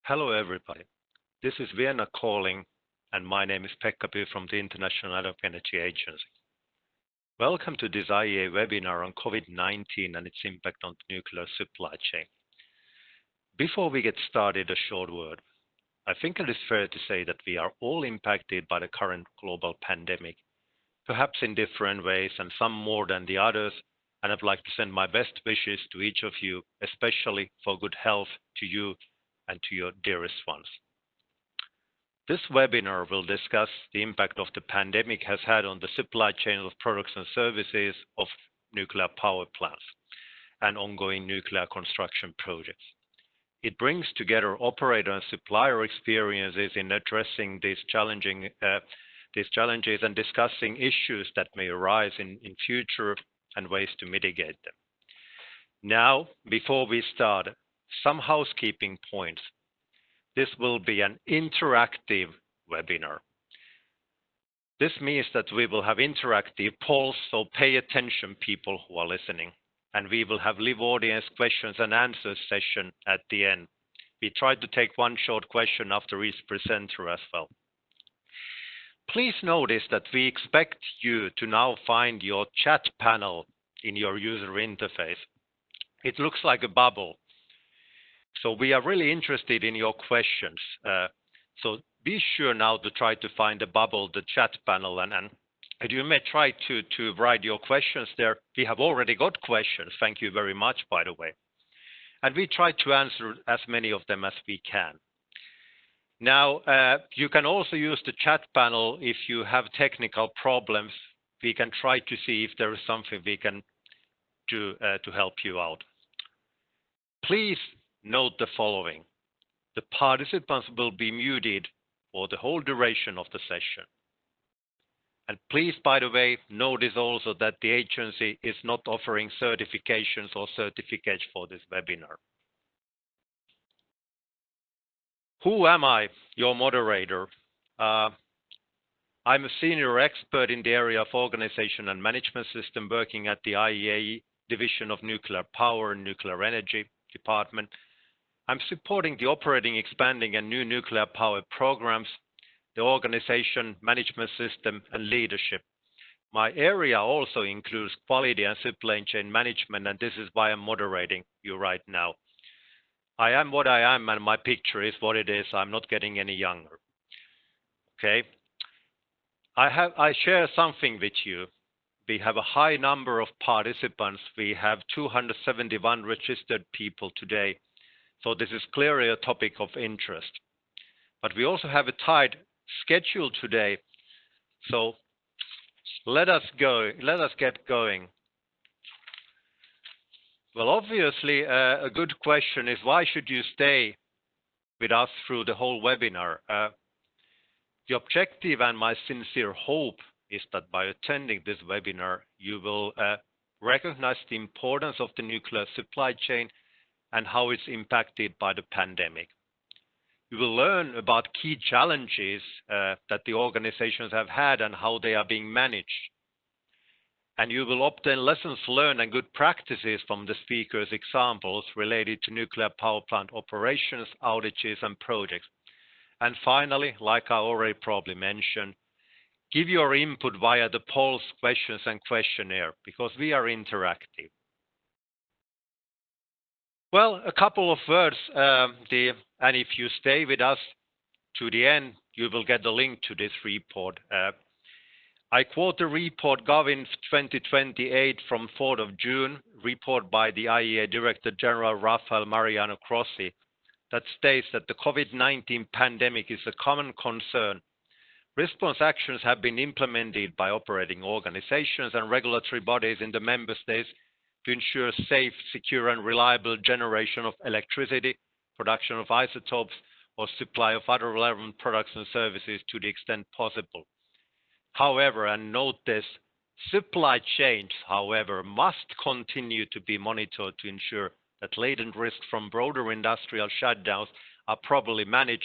Hello everybody. This is Vienna calling, and my name is Pekka from the International Atomic Energy Agency. Welcome to this IAEA webinar on COVID-19 and its impact on the nuclear supply chain. Before we get started, a short word. I think it is fair to say that we are all impacted by the current global pandemic, perhaps in different ways and some more than the others, and I'd like to send my best wishes to each of you, especially for good health to you and to your dearest ones. This webinar will discuss the impact of the pandemic has had on the supply chain of products and services of nuclear power plants and ongoing nuclear construction projects. It brings together operator and supplier experiences in addressing these challenges and discussing issues that may arise in future and ways to mitigate them. Now, before we start, some housekeeping points. This will be an interactive webinar. This means that we will have interactive polls, so pay attention people who are listening. And we will have live audience questions and answers session at the end. We try to take one short question after each presenter as well. Please notice that we expect you to now find your chat panel in your user interface. It looks like a bubble. So we are really interested in your questions. So be sure now to try to find the bubble, the chat panel, and you may try to write your questions there. We have already got questions. Thank you very much, by the way. And we try to answer as many of them as we can. Now, you can also use the chat panel if you have technical problems. We can try to see if there is something we can do to help you out. Please note the following. The participants will be muted for the whole duration of the session. And please, by the way, notice also that the agency is not offering certifications or certificates for this webinar. Who am I? Your moderator. I'm a senior expert in the area of organization and management system working at the IAEA Division of Nuclear Power and Nuclear Energy Department. I'm supporting the operating, expanding, and new nuclear power programs, the organization, management system, and leadership. My area also includes quality and supply chain management, and this is why I'm moderating you right now. I am what I am, and my picture is what it is. I'm not getting any younger. Okay. I share something with you. We have a high number of participants. We have 271 registered people today. So this is clearly a topic of interest. But we also have a tight schedule today. So let us get going. Well, obviously, a good question is why should you stay with us through the whole webinar? The objective and my sincere hope is that by attending this webinar, you will recognize the importance of the nuclear supply chain and how it's impacted by the pandemic. You will learn about key challenges that the organizations have had and how they are being managed. And you will obtain lessons learned and good practices from the speakers' examples related to nuclear power plant operations, outages, and projects. And finally, like I already probably mentioned, give your input via the polls, questions, and questionnaire, because we are interactive. Well, a couple of words, and if you stay with us to the end, you will get the link to this report. I quote the report Govin 2028 from 4th of June, report by the IAEA Director General Rafael Mariano Grossi, that states that the COVID-19 pandemic is a common concern. Response actions have been implemented by operating organizations and regulatory bodies in the member states to ensure safe, secure, and reliable generation of electricity, production of isotopes, or supply of other relevant products and services to the extent possible. However, and note this, supply chains, however, must continue to be monitored to ensure that latent risks from broader industrial shutdowns are properly managed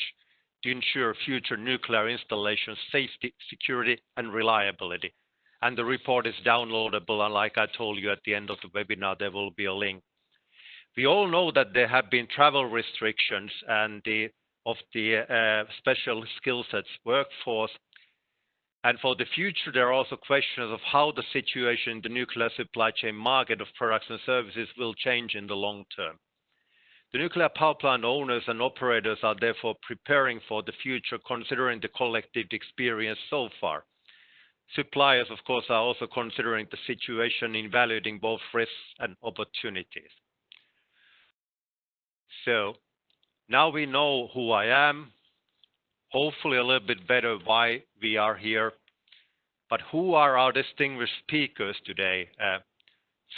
to ensure future nuclear installation safety, security, and reliability. And the report is downloadable, and like I told you at the end of the webinar, there will be a link. We all know that there have been travel restrictions, and the of the special skill sets workforce. And for the future, there are also questions of how the situation in the nuclear supply chain market of products and services will change in the long term. The nuclear power plant owners and operators are therefore preparing for the future, considering the collective experience so far. Suppliers, of course, are also considering the situation, evaluating both risks and opportunities. So now we know who I am, hopefully a little bit better why we are here. But who are our distinguished speakers today?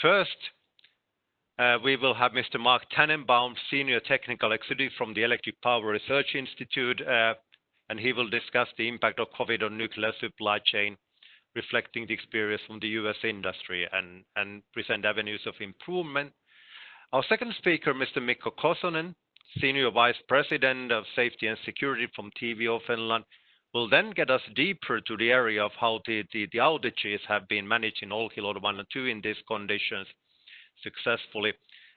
First, we will have Mr. Marc Tannenbaum, Senior Technical Executive from the Electric Power Research Institute, and he will discuss the impact of COVID on nuclear supply chain, reflecting the experience from the US industry and present avenues of improvement. Our second speaker, Mr. Mikko Kosonen, Senior Vice President of Safety and Security from TVO Finland, will then get us deeper to the area of how the outages have been managed in Olkiluoto 1 and 2 in these conditions successfully.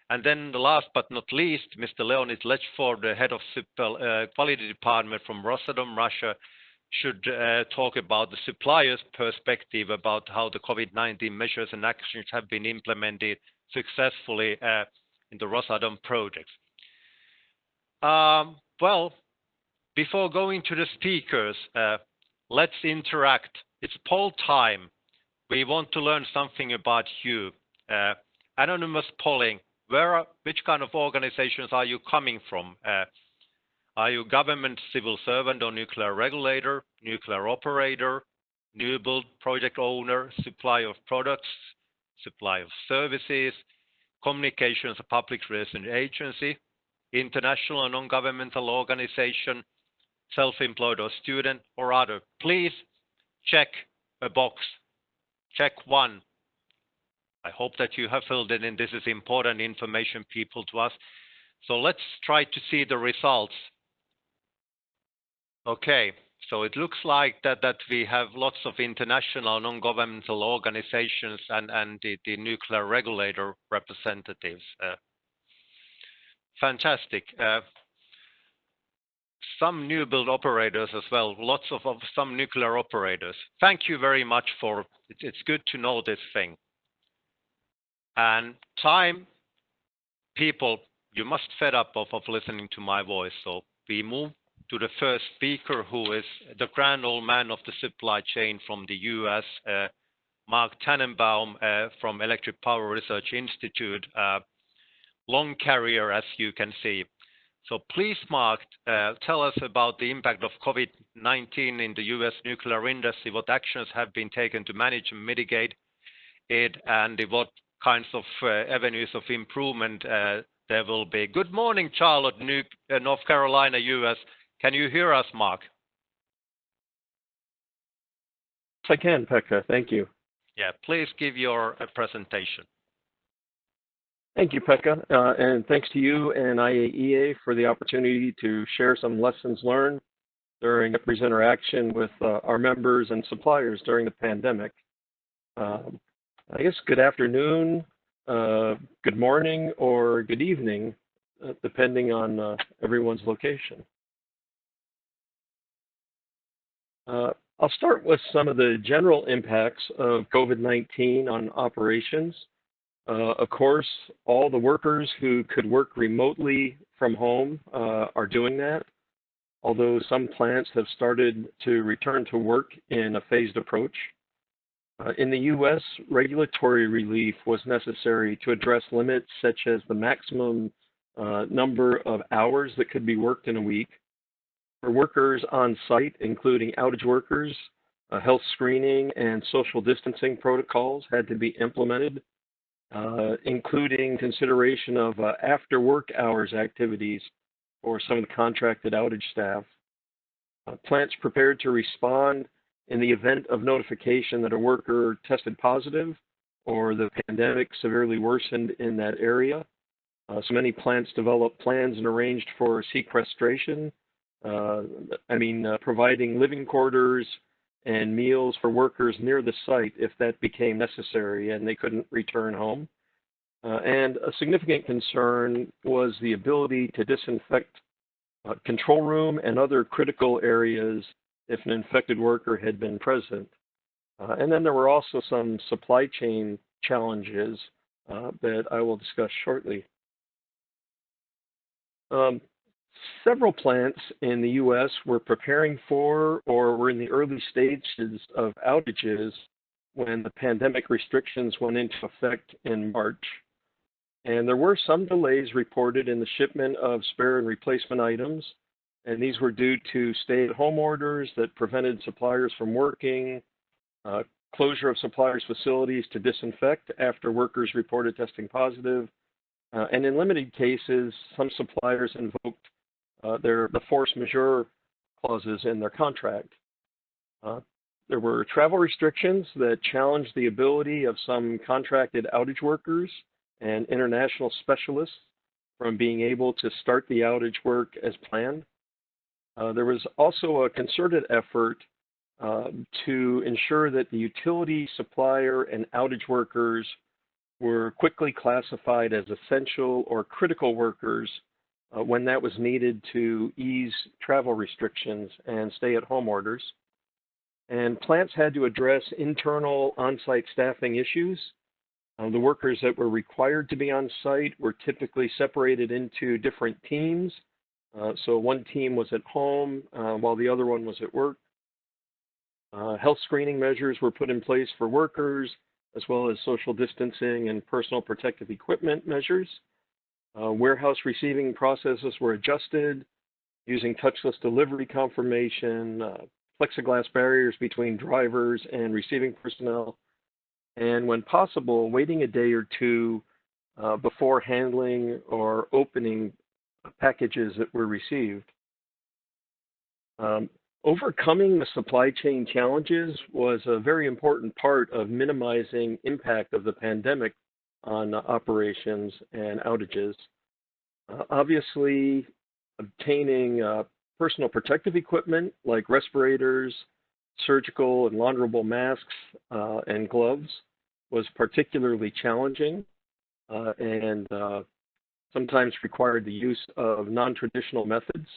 And then the last but not least, Mr. Leonid Letchford, the Head of Quality Department from Rosatom, Russia, should talk about the supplier's perspective about how the COVID-19 measures and actions have been implemented successfully in the Rosatom projects. Well, before going to the speakers, let's interact. It's poll time. We want to learn something about you. Anonymous polling. Which kind of organizations are you coming from? Are you government civil servant or nuclear regulator, nuclear operator, new build project owner, supplier of products, supply of services, communications or public relations agency, international and non-governmental organization, self-employed or student or other? Please check a box. Check one. I hope that you have filled it in. This is important information, people, to us. So let's try to see the results. Okay, so it looks like that we have lots of international non-governmental organizations and the nuclear regulator representatives. Fantastic. Some new build operators as well, lots of some nuclear operators. Thank you very much for, it's good to know this thing. And time, people, you must fed up of listening to my voice. So we move to the first speaker, who is the grand old man of the supply chain from the US, Marc Tannenbaum from Electric Power Research Institute. Long career, as you can see. So please, Marc, tell us about the impact of COVID-19 in the US nuclear industry, what actions have been taken to manage and mitigate it, and what kinds of avenues of improvement there will be. Good morning, Charlotte, North Carolina, US. Can you hear us, Marc? Yes, I can, Pekka. Thank you. Yeah, please give your presentation. Thank you, Pekka, and thanks to you and IAEA for the opportunity to share some lessons learned during EPRI's interaction with our members and suppliers during the pandemic. I guess good afternoon, good morning, or good evening, depending on everyone's location. I'll start with some of the general impacts of COVID-19 on operations. Of course, all the workers who could work remotely from home are doing that, although some plants have started to return to work in a phased approach. In the US, regulatory relief was necessary to address limits such as the maximum number of hours that could be worked in a week. For workers on site, including outage workers, health screening and social distancing protocols had to be implemented, including consideration of after work hours activities for some of the contracted outage staff. Plants prepared to respond in the event of notification that a worker tested positive or the pandemic severely worsened in that area. So many plants developed plans and arranged for sequestration, providing living quarters and meals for workers near the site if that became necessary and they couldn't return home. And a significant concern was the ability to disinfect control room, and other critical areas if an infected worker had been present. And then there were also some supply chain challenges that I will discuss shortly. Several plants in the U.S. were preparing for or were in the early stages of outages when the pandemic restrictions went into effect in March. And there were some delays reported in the shipment of spare and replacement items, and these were due to stay-at-home orders that prevented suppliers from working, closure of suppliers' facilities to disinfect after workers reported testing positive, and in limited cases, some suppliers invoked the force majeure clauses in their contract. There were travel restrictions that challenged the ability of some contracted outage workers and international specialists from being able to start the outage work as planned. There was also a concerted effort to ensure that the utility, supplier, and outage workers were quickly classified as essential or critical workers when that was needed to ease travel restrictions and stay-at-home orders. And plants had to address internal on-site staffing issues. The workers that were required to be on site were typically separated into different teams. So one team was at home while the other one was at work. Health screening measures were put in place for workers, as well as social distancing and personal protective equipment measures. Warehouse receiving processes were adjusted using touchless delivery confirmation, plexiglass barriers between drivers and receiving personnel, and when possible, waiting a day or two before handling or opening packages that were received. Overcoming the supply chain challenges was a very important part of minimizing impact of the pandemic on operations and outages. Obviously, obtaining personal protective equipment like respirators, surgical and launderable masks, and gloves was particularly challenging and sometimes required the use of non-traditional methods.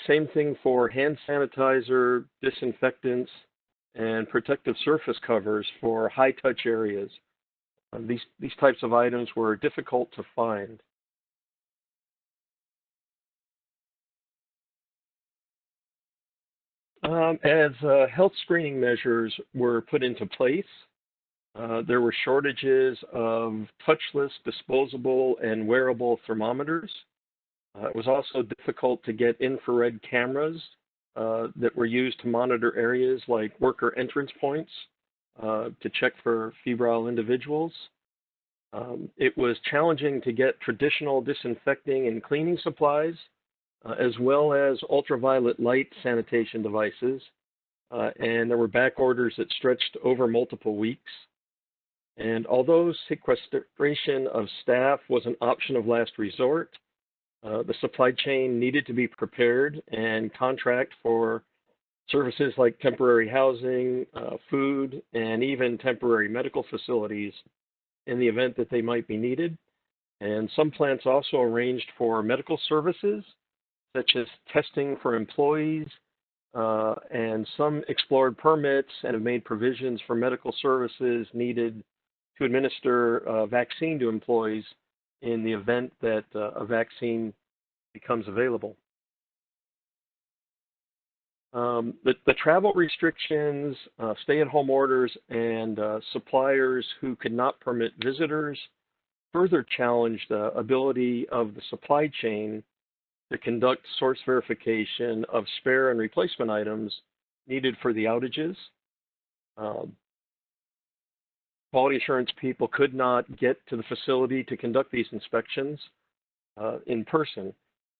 Same thing for hand sanitizer, disinfectants, and protective surface covers for high-touch areas. These types of items were difficult to find. As health screening measures were put into place, there were shortages of touchless, disposable, and wearable thermometers. It was also difficult to get infrared cameras that were used to monitor areas like worker entrance points to check for febrile individuals. It was challenging to get traditional disinfecting and cleaning supplies, as well as ultraviolet light sanitation devices. And there were back orders that stretched over multiple weeks. And although sequestration of staff was an option of last resort, the supply chain needed to be prepared and contract for services like temporary housing, food, and even temporary medical facilities in the event that they might be needed. And some plants also arranged for medical services, such as testing for employees, and some explored permits and have made provisions for medical services needed to administer a vaccine to employees in the event that a vaccine becomes available. The travel restrictions, stay-at-home orders, and suppliers who could not permit visitors further challenged the ability of the supply chain to conduct source verification of spare and replacement items needed for the outages. Quality assurance people could not get to the facility to conduct these inspections in person.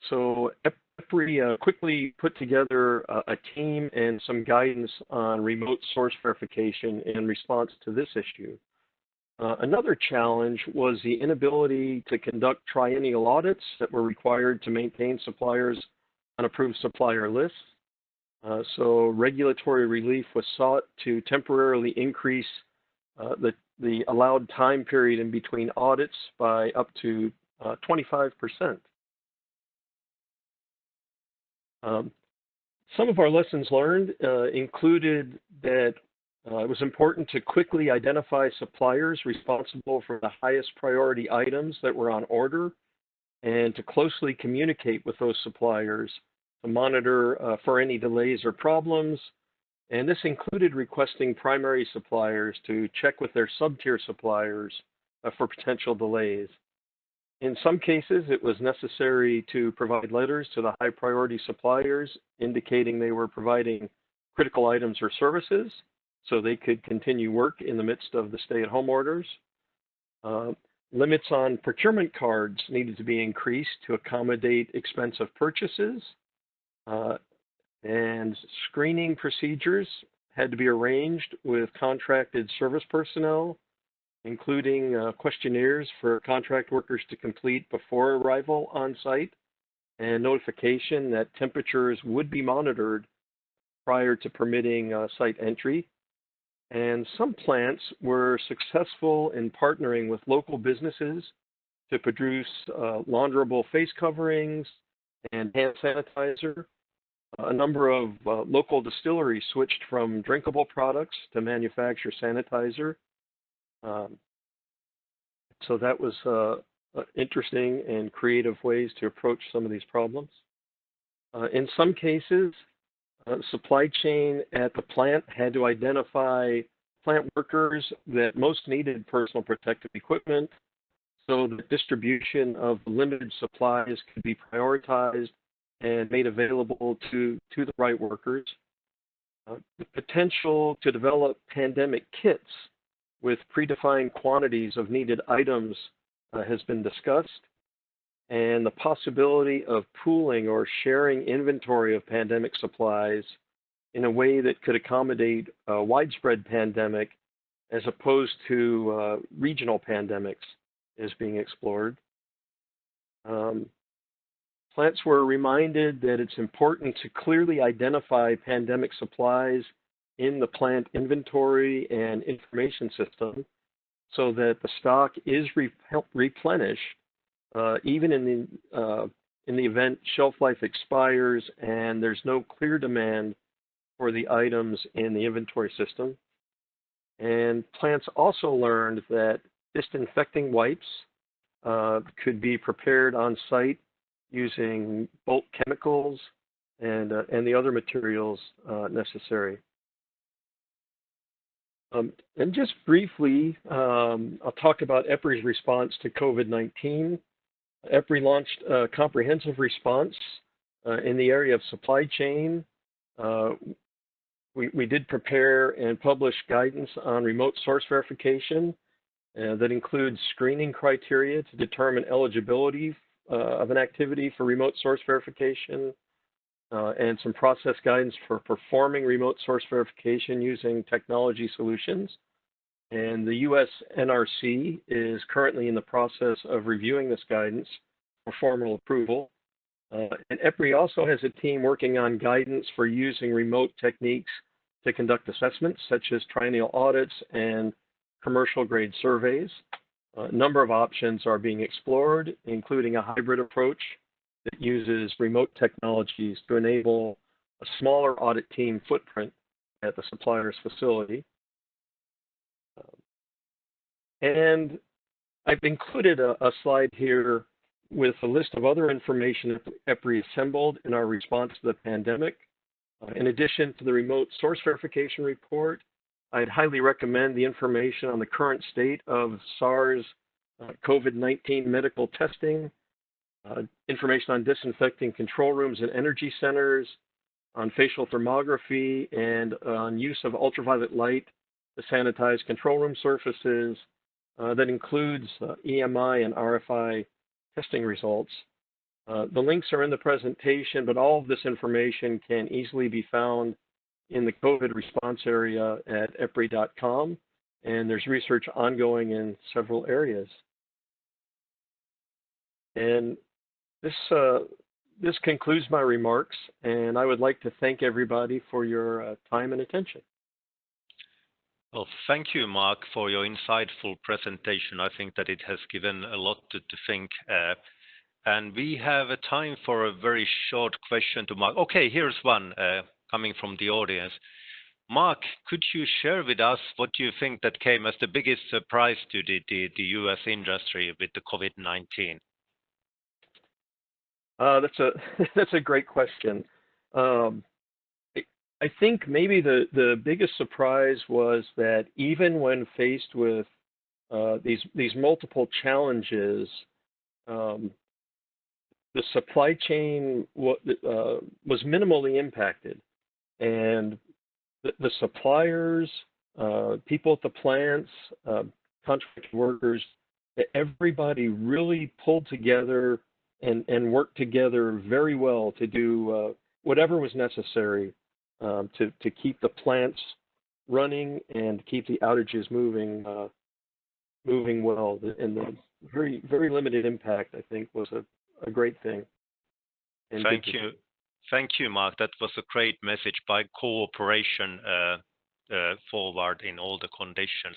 So EPRI quickly put together a team and some guidance on remote source verification in response to this issue. Another challenge was the inability to conduct triennial audits that were required to maintain suppliers on approved supplier lists. So regulatory relief was sought to temporarily increase the allowed time period in between audits by up to 25%. Some of our lessons learned included that it was important to quickly identify suppliers responsible for the highest priority items that were on order and to closely communicate with those suppliers to monitor for any delays or problems. And this included requesting primary suppliers to check with their sub-tier suppliers for potential delays. In some cases, it was necessary to provide letters to the high priority suppliers indicating they were providing critical items or services so they could continue work in the midst of the stay-at-home orders. Limits on procurement cards needed to be increased to accommodate expensive purchases. And screening procedures had to be arranged with contracted service personnel, including questionnaires for contract workers to complete before arrival on site, and notification that temperatures would be monitored prior to permitting site entry. And some plants were successful in partnering with local businesses to produce launderable face coverings and hand sanitizer. A number of local distilleries switched from drinkable products to manufacture sanitizer. So that was interesting and creative ways to approach some of these problems. In some cases, supply chain at the plant had to identify plant workers that most needed personal protective equipment so that distribution of limited supplies could be prioritized and made available to the right workers. The potential to develop pandemic kits with predefined quantities of needed items has been discussed, and the possibility of pooling or sharing inventory of pandemic supplies in a way that could accommodate a widespread pandemic as opposed to regional pandemics is being explored. Plants were reminded that it's important to clearly identify pandemic supplies in the plant inventory and information system so that the stock is replenished even in the event shelf life expires and there's no clear demand for the items in the inventory system. And plants also learned that disinfecting wipes could be prepared on site using bulk chemicals and the other materials necessary. And just briefly, I'll talk about EPRI's response to COVID-19. EPRI launched a comprehensive response in the area of supply chain. We did prepare and publish guidance on remote source verification that includes screening criteria to determine eligibility of an activity for remote source verification, and some process guidance for performing remote source verification using technology solutions. And the US NRC is currently in the process of reviewing this guidance for formal approval. And EPRI also has a team working on guidance for using remote techniques to conduct assessments, such as triennial audits and commercial grade surveys. A number of options are being explored, including a hybrid approach that uses remote technologies to enable a smaller audit team footprint at the supplier's facility. And I've included a slide here with a list of other information that EPRI assembled in our response to the pandemic. In addition to the remote source verification report, I'd highly recommend the information on the current state of SARS COVID-19 medical testing, information on disinfecting control rooms and energy centers, on facial thermography, and on use of ultraviolet light to sanitize control room surfaces. That includes EMI and RFI testing results. The links are in the presentation, but all of this information can easily be found in the COVID response area at EPRI.com, and there's research ongoing in several areas. And this concludes my remarks, and I would like to thank everybody for your time and attention. Well, thank you, Marc, for your insightful presentation. I think that it has given a lot to think. and we have a time for a very short question to Marc. Okay, here's one coming from the audience. Marc, could you share with us what you think that came as the biggest surprise to the US industry with the COVID-19? That's a great question. I think maybe the biggest surprise was that even when faced with these multiple challenges, the supply chain was minimally impacted, and the suppliers, people at the plants, contract workers, everybody really pulled together and worked together very well to do whatever was necessary to keep the plants running and keep the outages moving well. And the very limited impact, I think, was a great thing. And thank you. Thank you, Marc. That was a great message by cooperation forward in all the conditions.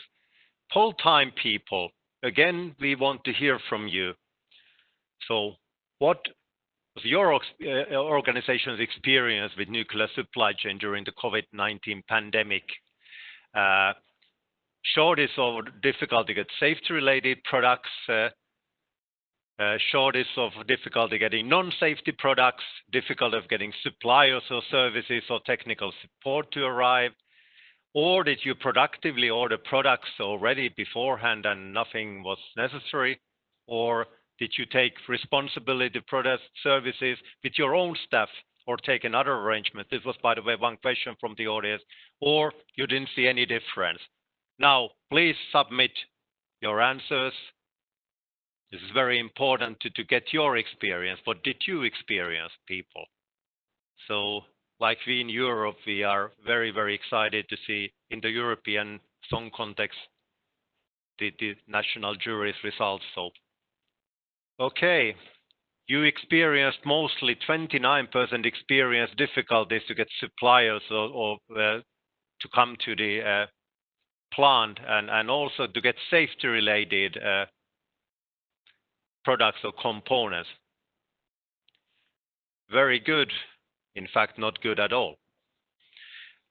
Poll time, people. Again, we want to hear from you. So what was your organization's experience with nuclear supply chain during the COVID-19 pandemic? Shortage of difficulty to get safety-related products, shortage of difficulty getting non-safety products, difficulty of getting suppliers or services or technical support to arrive, or did you productively order products already beforehand and nothing was necessary, or did you take responsibility for product services with your own staff or take another arrangement? This was, by the way, one question from the audience, or you didn't see any difference. Now, please submit your answers. This is very important to get your experience. What did you experience, people? So, like we in Europe, we are very, very excited to see in the European song context the national jury's results. So, okay, you experienced mostly 29% experienced difficulties to get suppliers or to come to the plant and also to get safety-related products or components. Very good. In fact, not good at all.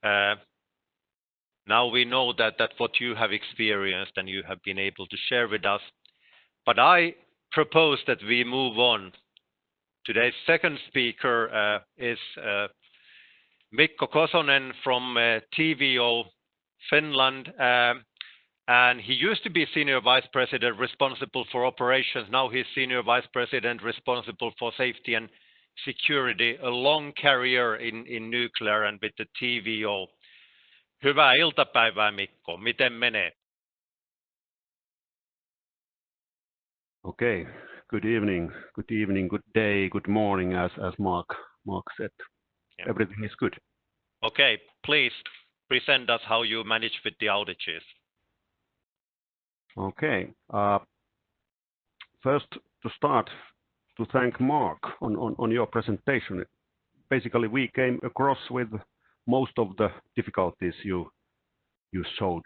Now we know that what you have experienced and you have been able to share with us. But I propose that we move on. Today's second speaker is Mikko Kosonen from TVO Finland. And he used to be Senior Vice President responsible for operations. Now he's Senior Vice President responsible for safety and security, a long career in nuclear and with the TVO. Hyvää iltapäivää, Mikko. Miten menee? Okay. Good evening, good day, good morning, as Marc said. Yeah. Everything is good. Okay, please present us how you manage with the outages. Okay. First, to start, to thank Marc on your presentation. Basically, we came across with most of the difficulties you showed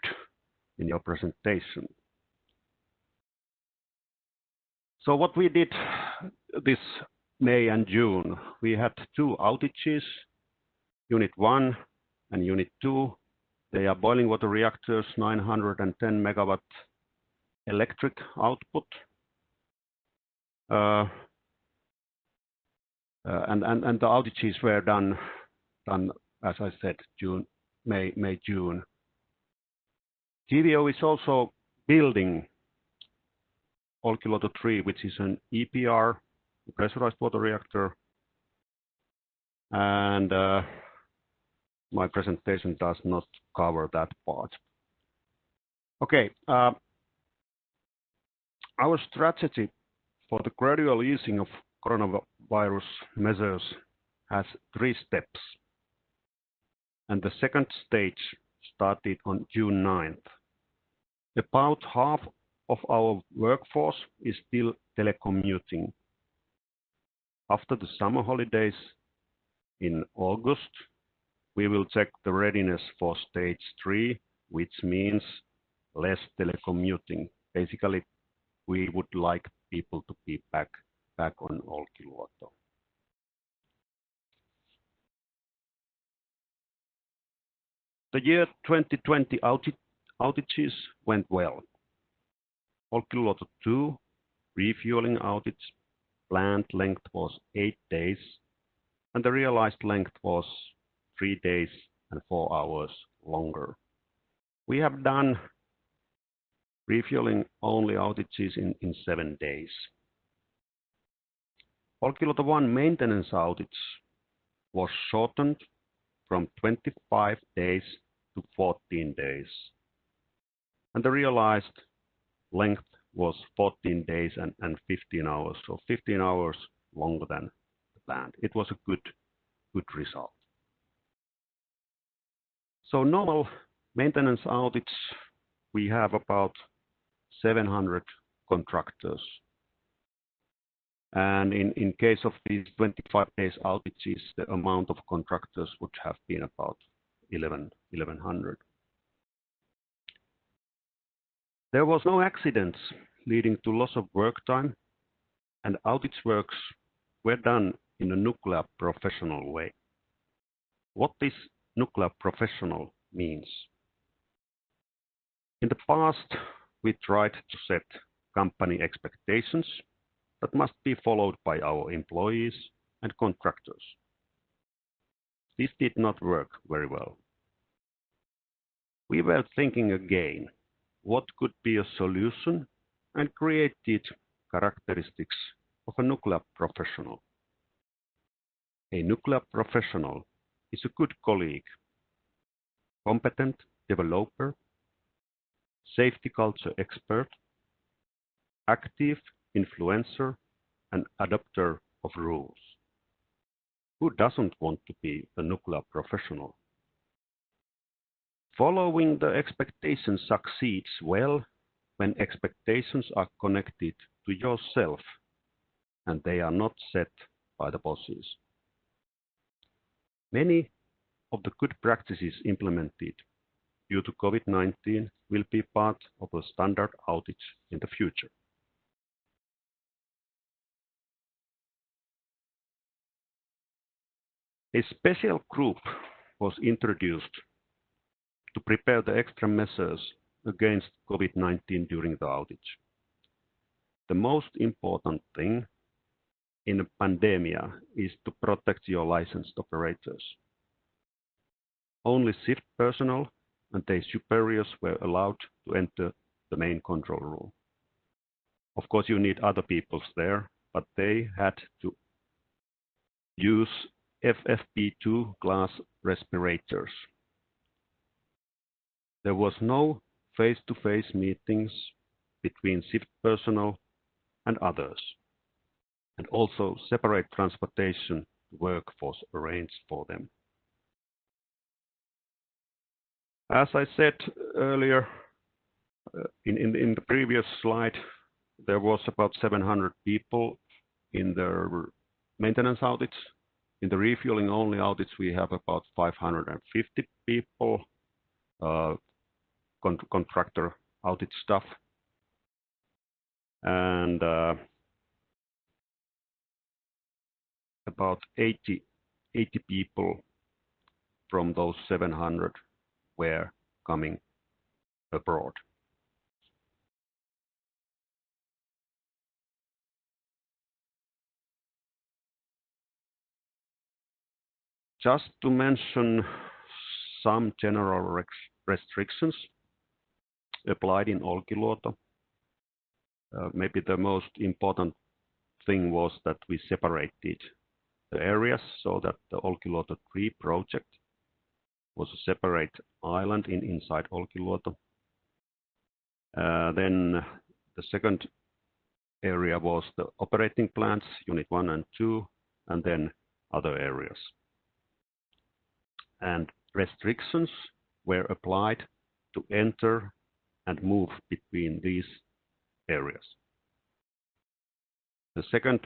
in your presentation. So what we did this May and June, we had two outages, Unit 1 and Unit 2. They are boiling water reactors, 910 megawatt electric output. And the outages were done, as I said, May, June. TVO is also building Olkiluoto 3, which is an EPR, pressurized water reactor. And my presentation does not cover that part. Okay. Our strategy for the gradual easing of coronavirus measures has 3 steps. And the second stage started on June 9th. About half of our workforce is still telecommuting. After the summer holidays in August, we will check the readiness for stage 3, which means less telecommuting. Basically, we would like people to be back back on Olkiluoto. The year 2020 outages went well. Olkiluoto 2 refueling outage planned length was 8 days, and the realized length was 3 days and 4 hours longer. We have done refueling only outages in 7 days. Olkiluoto 1 maintenance outage was shortened from 25 days to 14 days, and the realized length was 14 days and 15 hours, so 15 hours longer than planned. It was a good result. So normal maintenance outage, we have about 700 contractors. And in case of these 25 days outages, the amount of contractors would have been about 1100. There was no accidents leading to loss of work time, and outage works were done in a nuclear professional way. What this nuclear professional means? In the past, we tried to set company expectations that must be followed by our employees and contractors. This did not work very well. We were thinking again, what could be a solution, and created characteristics of a nuclear professional. A nuclear professional is a good colleague, competent developer, safety culture expert, active influencer, and adopter of rules. Who doesn't want to be a nuclear professional? Following the expectations succeeds well when expectations are connected to yourself and they are not set by the bosses. Many of the good practices implemented due to COVID-19 will be part of a standard outage in the future. A special group was introduced to prepare the extra measures against COVID-19 during the outage. The most important thing in a pandemic is to protect your licensed operators. Only shift personnel and their superiors were allowed to enter the main control room. Of course, you need other people there, but they had to use FFP2 glass respirators. There was no face-to-face meetings between shift personnel and others, and also separate transportation work was arranged for them. As I said earlier, in the previous slide, there was about 700 people in the maintenance outage. In the refueling only outage, we have about 550 people, contractor outage staff, and about 80 people from those 700 were coming abroad. Just to mention some general restrictions applied in Olkiluoto. Maybe the most important thing was that we separated the areas so that the Olkiluoto 3 project was a separate island inside Olkiluoto. Then the second area was the operating plants, Unit 1 and 2, and then other areas. And restrictions were applied to enter and move between these areas. The second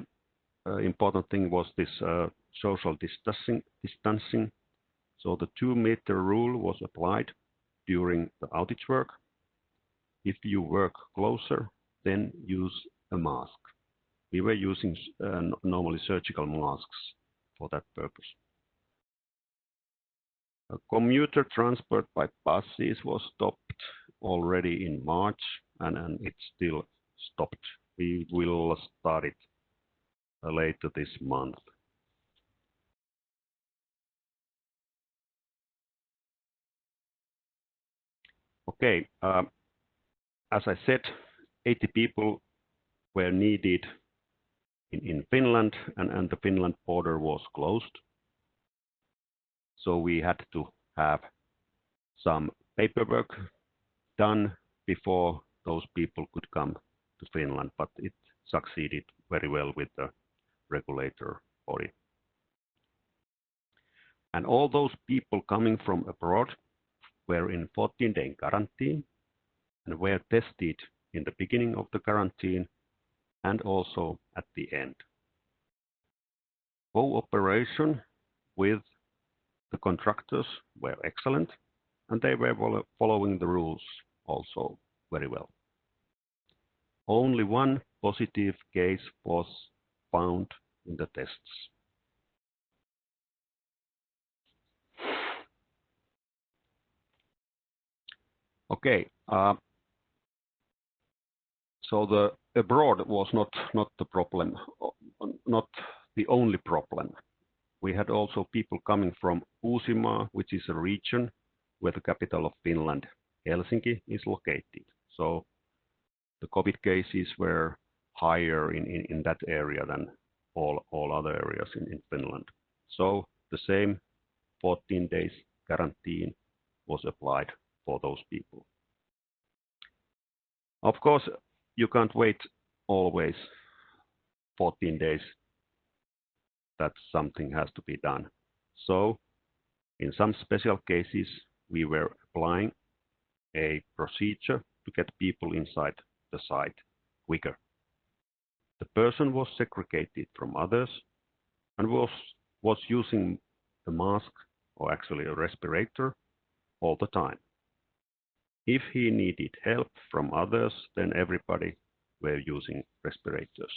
important thing was this social distancing. So the 2-meter rule was applied during the outage work. If you work closer, then use a mask. we were using normally surgical masks for that purpose. Commuter transport by buses was stopped already in March, and it's still stopped. We will start it later this month. Okay, as I said, 80 people were needed in Finland, and the Finland border was closed. So we had to have some paperwork done before those people could come to Finland, but it succeeded very well with the regulator body. And all those people coming from abroad were in 14-day quarantine and were tested in the beginning of the quarantine and also at the end. Cooperation with the contractors were excellent, and they were following the rules also very well. Only one positive case was found in the tests. Okay, so the abroad was not the problem, not the only problem. We had also people coming from Uusimaa, which is a region where the capital of Finland, Helsinki, is located. So the COVID cases were higher in that area than all other areas in Finland. So the same 14 days quarantine was applied for those people. Of course, you can't wait always 14 days that something has to be done. So in some special cases, we were applying a procedure to get people inside the site quicker. The person was segregated from others and was using the mask, or actually a respirator, all the time. If he needed help from others, then everybody were using respirators.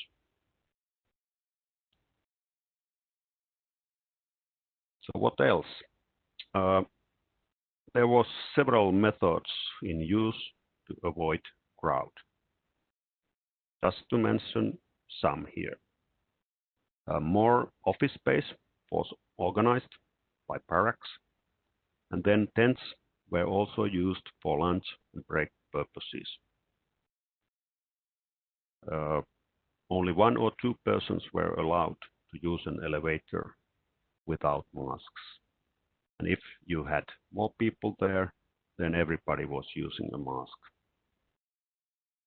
So what else? There was several methods in use to avoid crowd. Just to mention some here. More office space was organized by barracks, and then tents were also used for lunch and break purposes. Only 1 or 2 persons were allowed to use an elevator without masks. And if you had more people there, then everybody was using a mask.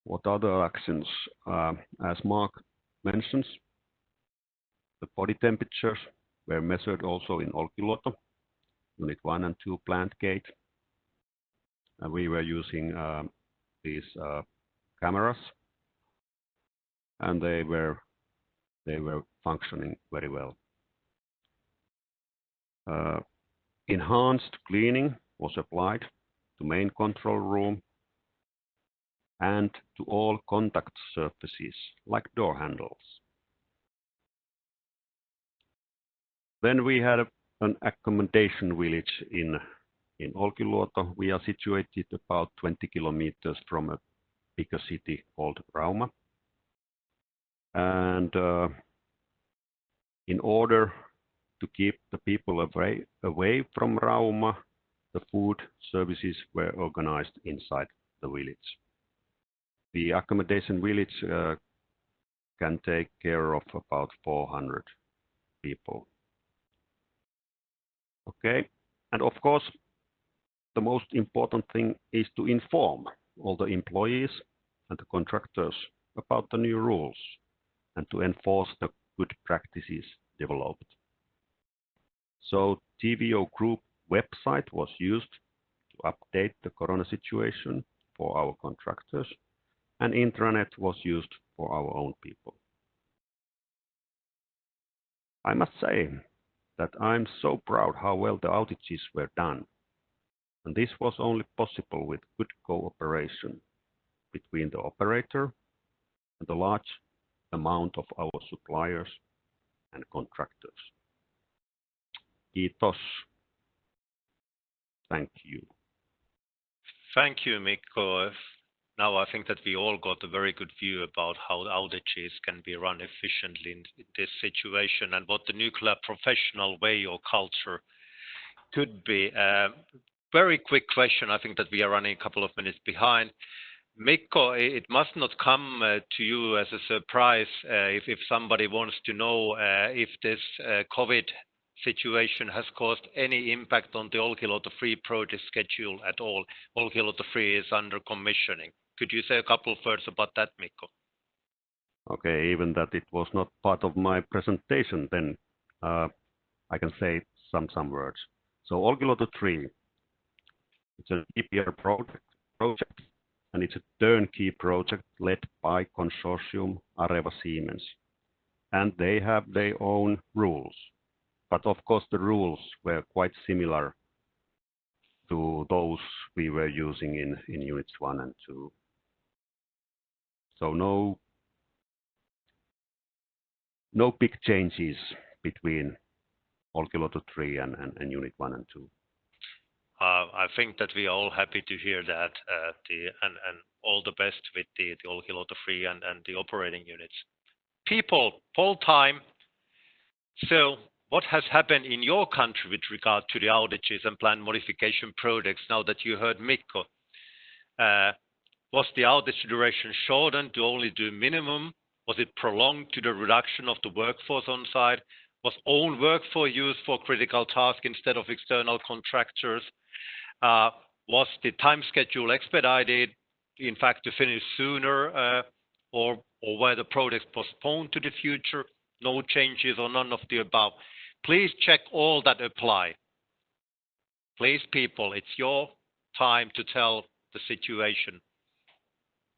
What other actions? As Marc mentions, the body temperatures were measured also in Olkiluoto, Unit 1 and 2 plant gate. And we were using these cameras, and they were functioning very well. Enhanced cleaning was applied to main control room and to all contact surfaces, like door handles. Then we had an accommodation village in Olkiluoto. We are situated about 20 kilometers from a bigger city called Rauma. And in order to keep the people away from Rauma, the food services were organized inside the village. The accommodation village can take care of about 400 people. Okay, and of course, the most important thing is to inform all the employees and the contractors about the new rules and to enforce the good practices developed. So TVO Group website was used to update the corona situation for our contractors, and intranet was used for our own people. I must say that I'm so proud how well the outages were done. And this was only possible with good cooperation between the operator and the large amount of our suppliers and contractors. Kiitos. Thank you. Thank you, Mikko. Now I think that we all got a very good view about how outages can be run efficiently in this situation and what the nuclear professional way or culture could be. Very quick question. I think that we are running a couple of minutes behind. Mikko, it must not come to you as a surprise if somebody wants to know if this COVID situation has caused any impact on the Olkiluoto 3 project schedule at all. Olkiluoto 3 is under commissioning. Could you say a couple of words about that, Mikko? Okay, even that it was not part of my presentation, then I can say some words. So Olkiluoto 3, it's an EPRI project, and it's a turnkey project led by consortium Areva Siemens. And they have their own rules. But of course, the rules were quite similar to those we were using in units 1 and 2. So no big changes between Olkiluoto 3 and unit 1 and 2. I think that we are all happy to hear that, and all the best with the Olkiluoto 3 and the operating units. People, poll time. So what has happened in your country with regard to the outages and plant modification projects now that you heard Mikko? Was the outage duration shortened to only do minimum? Was it prolonged to the reduction of the workforce on site? Was own workforce used for critical tasks instead of external contractors? Was the time schedule expedited, in fact, to finish sooner, or were the projects postponed to the future? No changes or none of the above. Please check all that apply. Please, people, it's your time to tell the situation.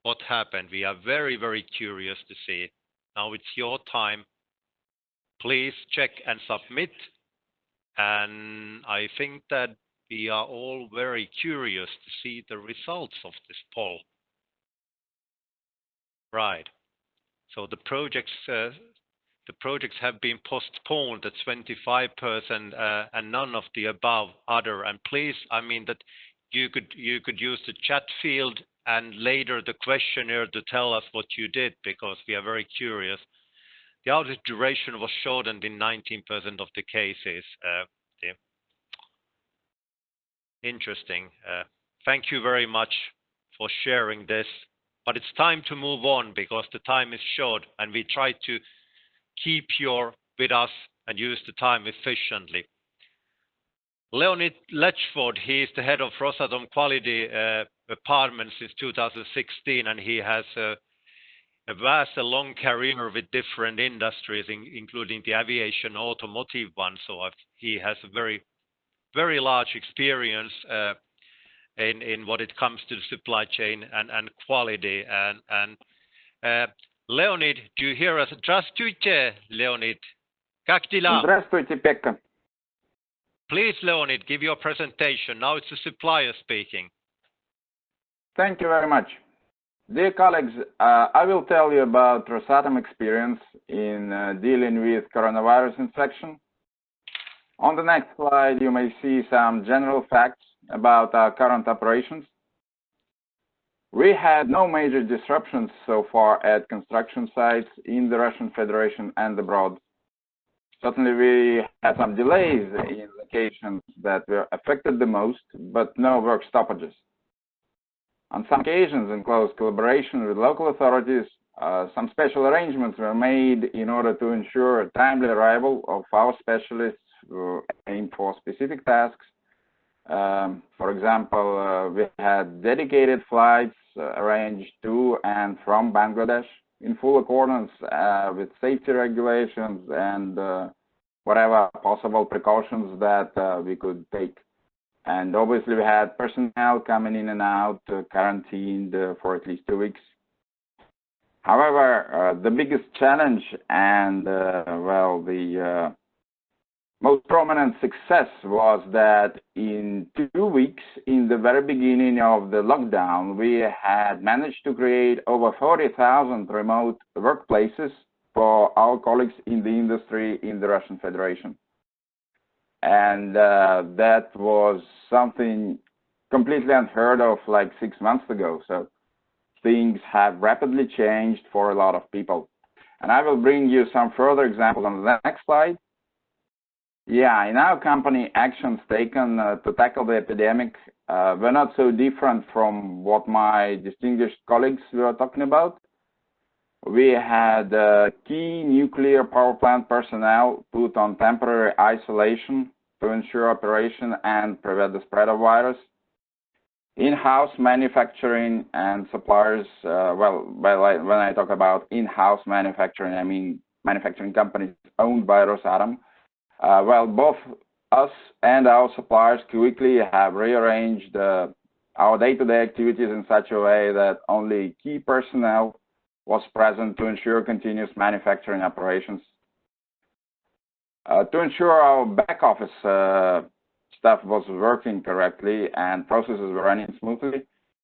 What happened? We are very, very curious to see. Now it's your time. Please check and submit. And I think that we are all very curious to see the results of this poll. Right. So the projects have been postponed at 25%, and none of the above other. And please, I mean that you could use the chat field and later the questionnaire to tell us what you did, because we are very curious. The outage duration was shortened in 19% of the cases. Interesting. Thank you very much for sharing this. But it's time to move on because the time is short, and we try to keep you with us and use the time efficiently. Leonid Letchford, he is the head of Rosatom Quality Department since 2016, and he has a vast, long career with different industries, including the aviation, automotive one. So he has a very, very large experience in what it comes to the supply chain and quality. And Leonid, do you hear us? Здравствуйте, Leonid. Как дела? Здравствуйте, Pekka. Please, Leonid, give your presentation. Now it's the supplier speaking. Thank you very much. Dear colleagues, I will tell you about Rosatom experience in dealing with coronavirus infection. On the next slide, you may see some general facts about our current operations. We had no major disruptions so far at construction sites in the Russian Federation and abroad. Certainly, we had some delays in locations that were affected the most, but no work stoppages. On some occasions, in close collaboration with local authorities, some special arrangements were made in order to ensure a timely arrival of our specialists who aim for specific tasks. For example, we had dedicated flights arranged to and from Bangladesh in full accordance with safety regulations and whatever possible precautions that we could take. And obviously we had personnel coming in and out, quarantined for at least 2 weeks. However, the biggest challenge and, well, the most prominent success was that in 2 weeks, in the very beginning of the lockdown, we had managed to create over 40,000 remote workplaces for our colleagues in the industry in the Russian Federation. And that was something completely unheard of like 6 months ago. So things have rapidly changed for a lot of people. And I will bring you some further examples on the next slide. Yeah, in our company, actions taken to tackle the epidemic were not so different from what my distinguished colleagues were talking about. We had key nuclear power plant personnel put on temporary isolation to ensure operation and prevent the spread of virus. In-house manufacturing and suppliers, when I talk about in-house manufacturing, I mean manufacturing companies owned by Rosatom. Both us and our suppliers quickly have rearranged our day-to-day activities in such a way that only key personnel was present to ensure continuous manufacturing operations. To ensure our back office stuff was working correctly and processes were running smoothly,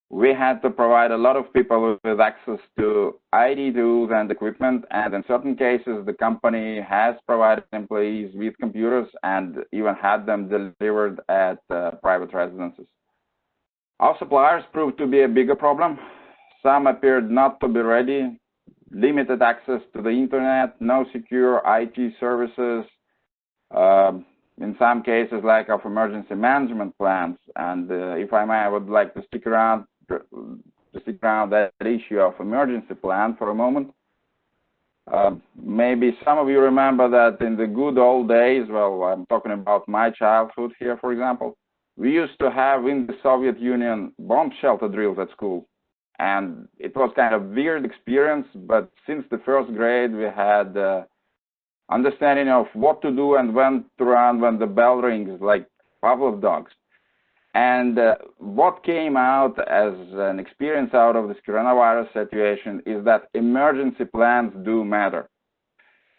we had to provide a lot of people with access to IT tools and equipment, and in certain cases, the company has provided employees with computers and even had them delivered at private residences. Our suppliers proved to be a bigger problem. Some appeared not to be ready, limited access to the internet, no secure IT services, in some cases lack of emergency management plans. And if I may, I would like to stick around that issue of emergency plan for a moment. Maybe some of you remember that in the good old days, well, I'm talking about my childhood here, for example, we used to have in the Soviet Union bomb shelter drills at school. And it was kind of weird experience, but since the first grade, we had understanding of what to do and when to run when the bell rings, like Pavlov dogs. And what came out as an experience out of this coronavirus situation is that emergency plans do matter.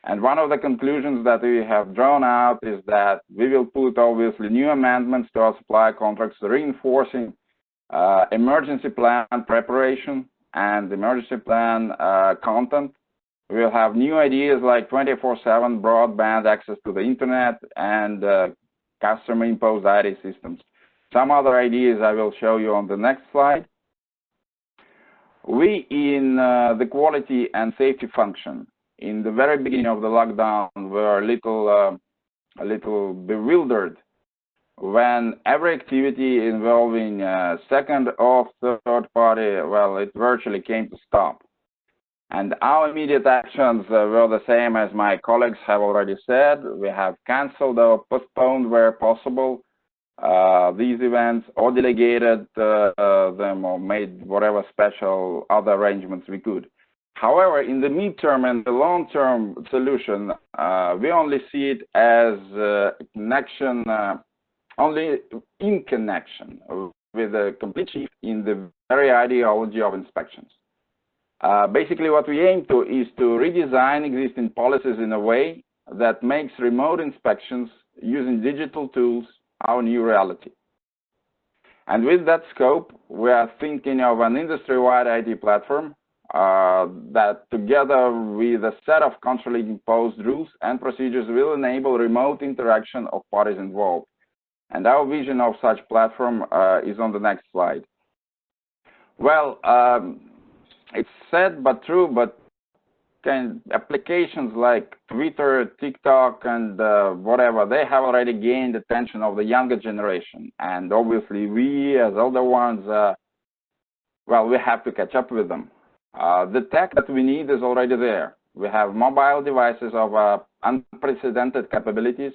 And one of the conclusions that we have drawn out is that we will put obviously new amendments to our supply contracts reinforcing emergency plan preparation and emergency plan content. We'll have new ideas like 24/7 broadband access to the internet and customer-imposed ID systems. Some other ideas I will show you on the next slide. We, in the quality and safety function, in the very beginning of the lockdown, were a little bewildered when every activity involving second or third party, well, it virtually came to stop. And our immediate actions were the same as my colleagues have already said. We have canceled or postponed where possible these events, or delegated them, or made whatever special other arrangements we could. However, in the midterm and the long-term solution, we only see it as connection, only in connection with a complete shift in the very ideology of inspections. Basically, what we aim to is to redesign existing policies in a way that makes remote inspections using digital tools our new reality. And with that scope, we are thinking of an industry-wide IT platform that, together with a set of constantly imposed rules and procedures, will enable remote interaction of parties involved. And our vision of such platform is on the next slide. Well, it's sad but true, but applications like Twitter, TikTok, and whatever, they have already gained the attention of the younger generation. And obviously, we as older ones, well, we have to catch up with them. The tech that we need is already there. We have mobile devices of unprecedented capabilities,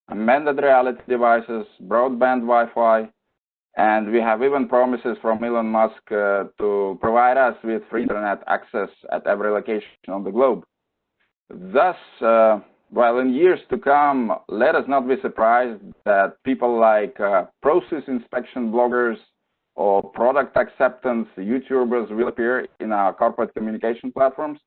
augmented reality devices, broadband Wi-Fi, and we have even promises from Elon Musk to provide us with free internet access at every location on the globe. Thus, well, in years to come, let us not be surprised that people like process inspection bloggers or product acceptance YouTubers will appear in our corporate communication platforms.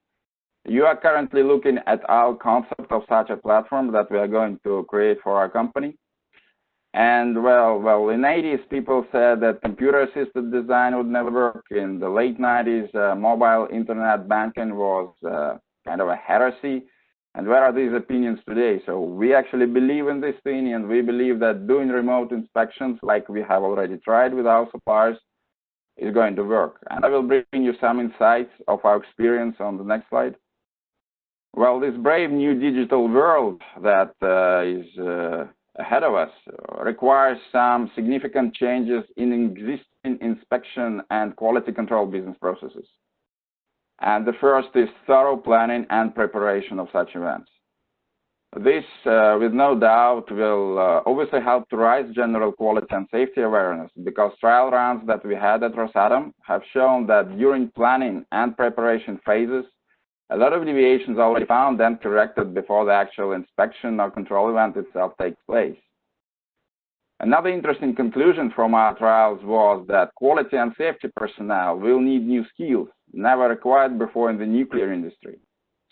You are currently looking at our concept of such a platform that we are going to create for our company. And well, in the 80s, people said that computer-assisted design would never work. In the late 90s, mobile internet banking was kind of a heresy. And where are these opinions today? So we actually believe in this thing, and we believe that doing remote inspections, like we have already tried with our suppliers, is going to work. And I will bring you some insights of our experience on the next slide. Well, this brave new digital world that is ahead of us requires some significant changes in existing inspection and quality control business processes. And the first is thorough planning and preparation of such events. This, with no doubt, will obviously help to raise general quality and safety awareness, because trial runs that we had at Rosatom have shown that during planning and preparation phases, a lot of deviations are already found and corrected before the actual inspection or control event itself takes place. Another interesting conclusion from our trials was that quality and safety personnel will need new skills never required before in the nuclear industry.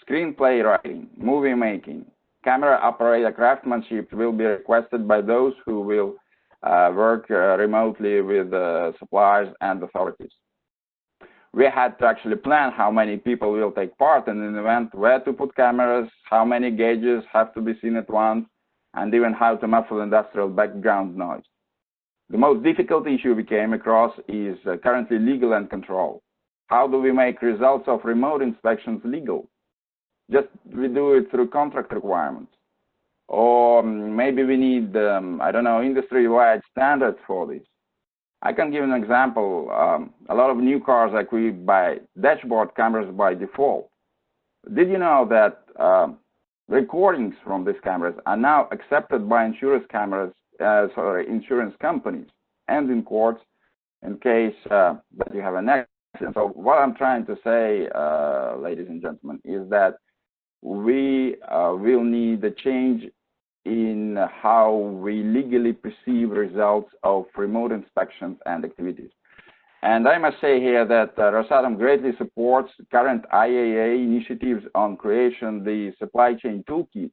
Screenplay writing, movie making, camera operator craftsmanship will be requested by those who will work remotely with suppliers and authorities. We had to actually plan how many people will take part in an event, where to put cameras, how many gauges have to be seen at once, and even how to muffle industrial background noise. The most difficult issue we came across is currently legal and control. How do we make results of remote inspections legal? Just we do it through contract requirements. Or maybe we need, I don't know, industry-wide standards for this. I can give an example. A lot of new cars are equipped by dashboard cameras by default. Did you know that recordings from these cameras are now accepted by insurance companies and in courts in case that you have an accident? So what I'm trying to say, ladies and gentlemen, is that we will need a change in how we legally perceive results of remote inspections and activities. And I must say here that Rosatom greatly supports current IAEA initiatives on creation the supply chain toolkit.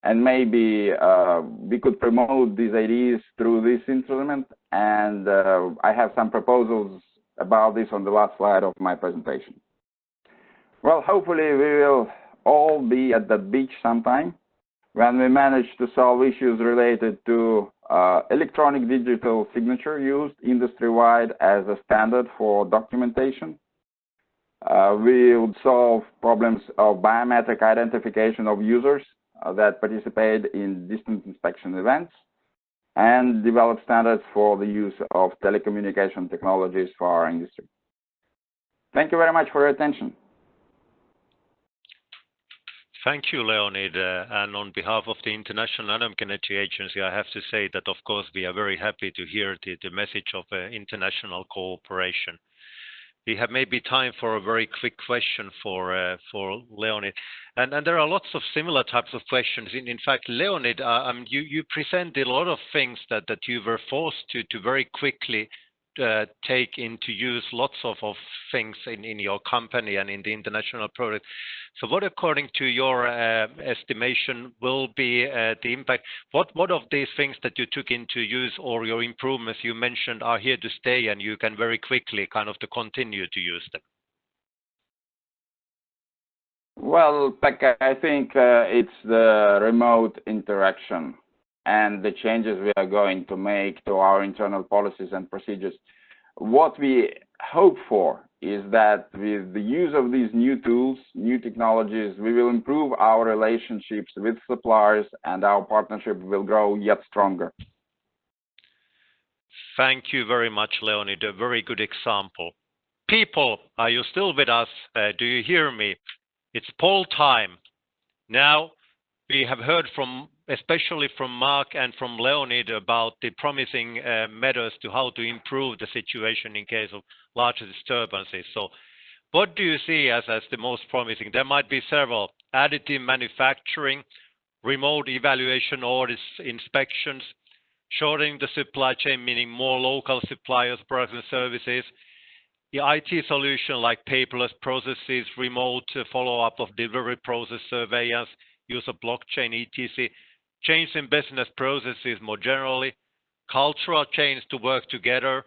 And maybe we could promote these ideas through this instrument. And I have some proposals about this on the last slide of my presentation. Well, hopefully we will all be at the beach sometime when we manage to solve issues related to electronic digital signature used industry-wide as a standard for documentation. We would solve problems of biometric identification of users that participate in distance inspection events, and develop standards for the use of telecommunication technologies for our industry. Thank you very much for your attention. Thank you, Leonid. And on behalf of the International Atomic Energy Agency, I have to say that, of course, we are very happy to hear the message of international cooperation. We have maybe time for a very quick question for Leonid. And there are lots of similar types of questions. In fact, Leonid, you presented a lot of things that you were forced to very quickly take into use, lots of things in your company and in the international project. So what, according to your estimation, will be the impact? What of these things that you took into use or your improvements you mentioned are here to stay and you can very quickly kind of to continue to use them? Well, Pekka, I think it's the remote interaction and the changes we are going to make to our internal policies and procedures. What we hope for is that with the use of these new tools, new technologies, we will improve our relationships with suppliers and our partnership will grow yet stronger. Thank you very much, Leonid. A very good example. People, are you still with us? Do you hear me? It's poll time. Now, we have heard especially from Marc and from Leonid about the promising methods to how to improve the situation in case of larger disturbances. So what do you see as the most promising? There might be several: additive manufacturing, remote evaluation audits, inspections, shortening the supply chain, meaning more local suppliers, products and services, The IT solution like paperless processes, remote follow-up of delivery process surveillance, use of blockchain, etc. Change in business processes more generally, cultural change to work together,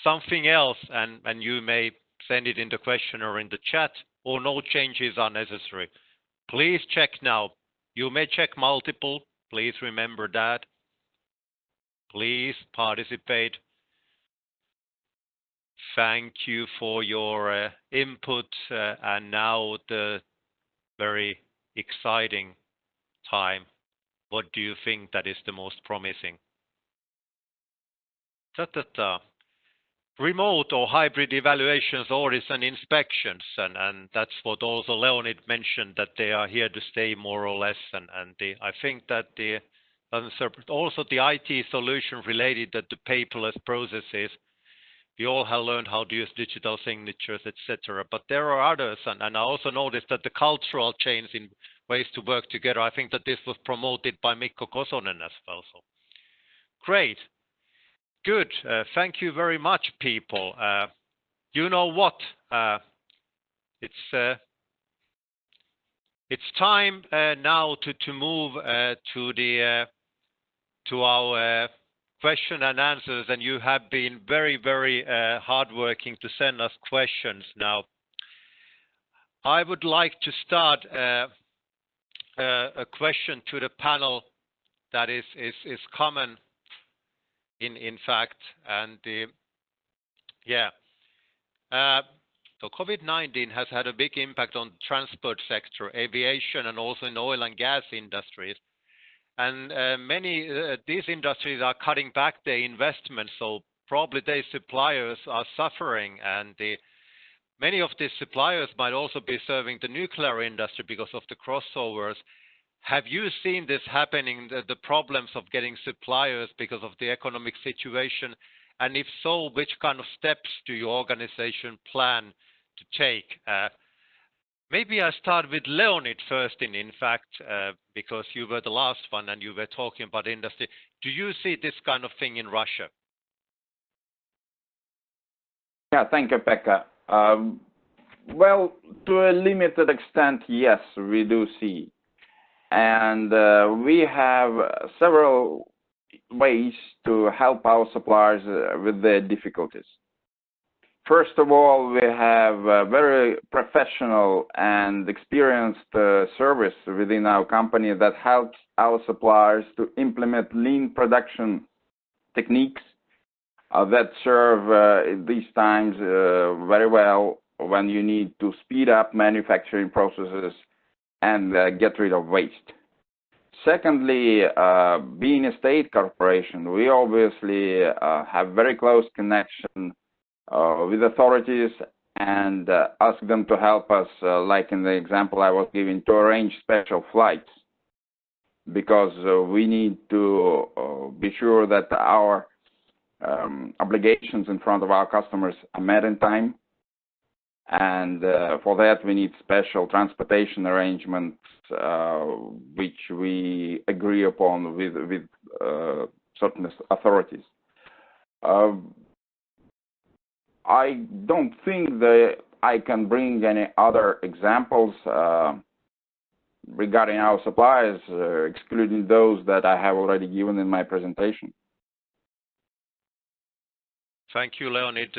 something else, and you may send it in the question or in the chat, or no changes are necessary. Please check now. You may check multiple. Please remember that. Please participate. Thank you for your input, and now the very exciting time. What do you think that is the most promising? Remote or hybrid evaluations, audits and inspections, and that's what also Leonid mentioned, that they are here to stay more or less, and I think that also the IT solution related to the paperless processes. We all have learned how to use digital signatures, etc. But there are others, and I also noticed that the cultural change in ways to work together, I think that this was promoted by Mikko Kosonen as well. So great. Good. Thank you very much, people. You know what? It's time now to move to our question and answers, and you have been very, very hardworking to send us questions. Now, I would like to start a question to the panel that is common in fact, and so COVID-19 has had a big impact on the transport sector, aviation, and also in oil and gas industries. And many these industries are cutting back their investments, so probably their suppliers are suffering, and many of these suppliers might also be serving the nuclear industry because of the crossovers. Have you seen this happening, the problems of getting suppliers because of the economic situation? And if so, which kind of steps do your organization plan to take? Maybe I start with Leonid first, in fact, because you were the last one and you were talking about industry. Do you see this kind of thing in Russia? Yeah, thank you, Pekka. Well, to a limited extent, yes, we do see. And we have several ways to help our suppliers with their difficulties. First of all, we have a very professional and experienced service within our company that helps our suppliers to implement lean production techniques that serve these times very well when you need to speed up manufacturing processes and get rid of waste. Secondly, being a state corporation, we obviously have very close connection with authorities and ask them to help us, like in the example I was giving, to arrange special flights, because we need to be sure that our obligations in front of our customers are met in time. And for that, we need special transportation arrangements, which we agree upon with certain authorities. I don't think that I can bring any other examples regarding our suppliers, excluding those that I have already given in my presentation. Thank you, Leonid.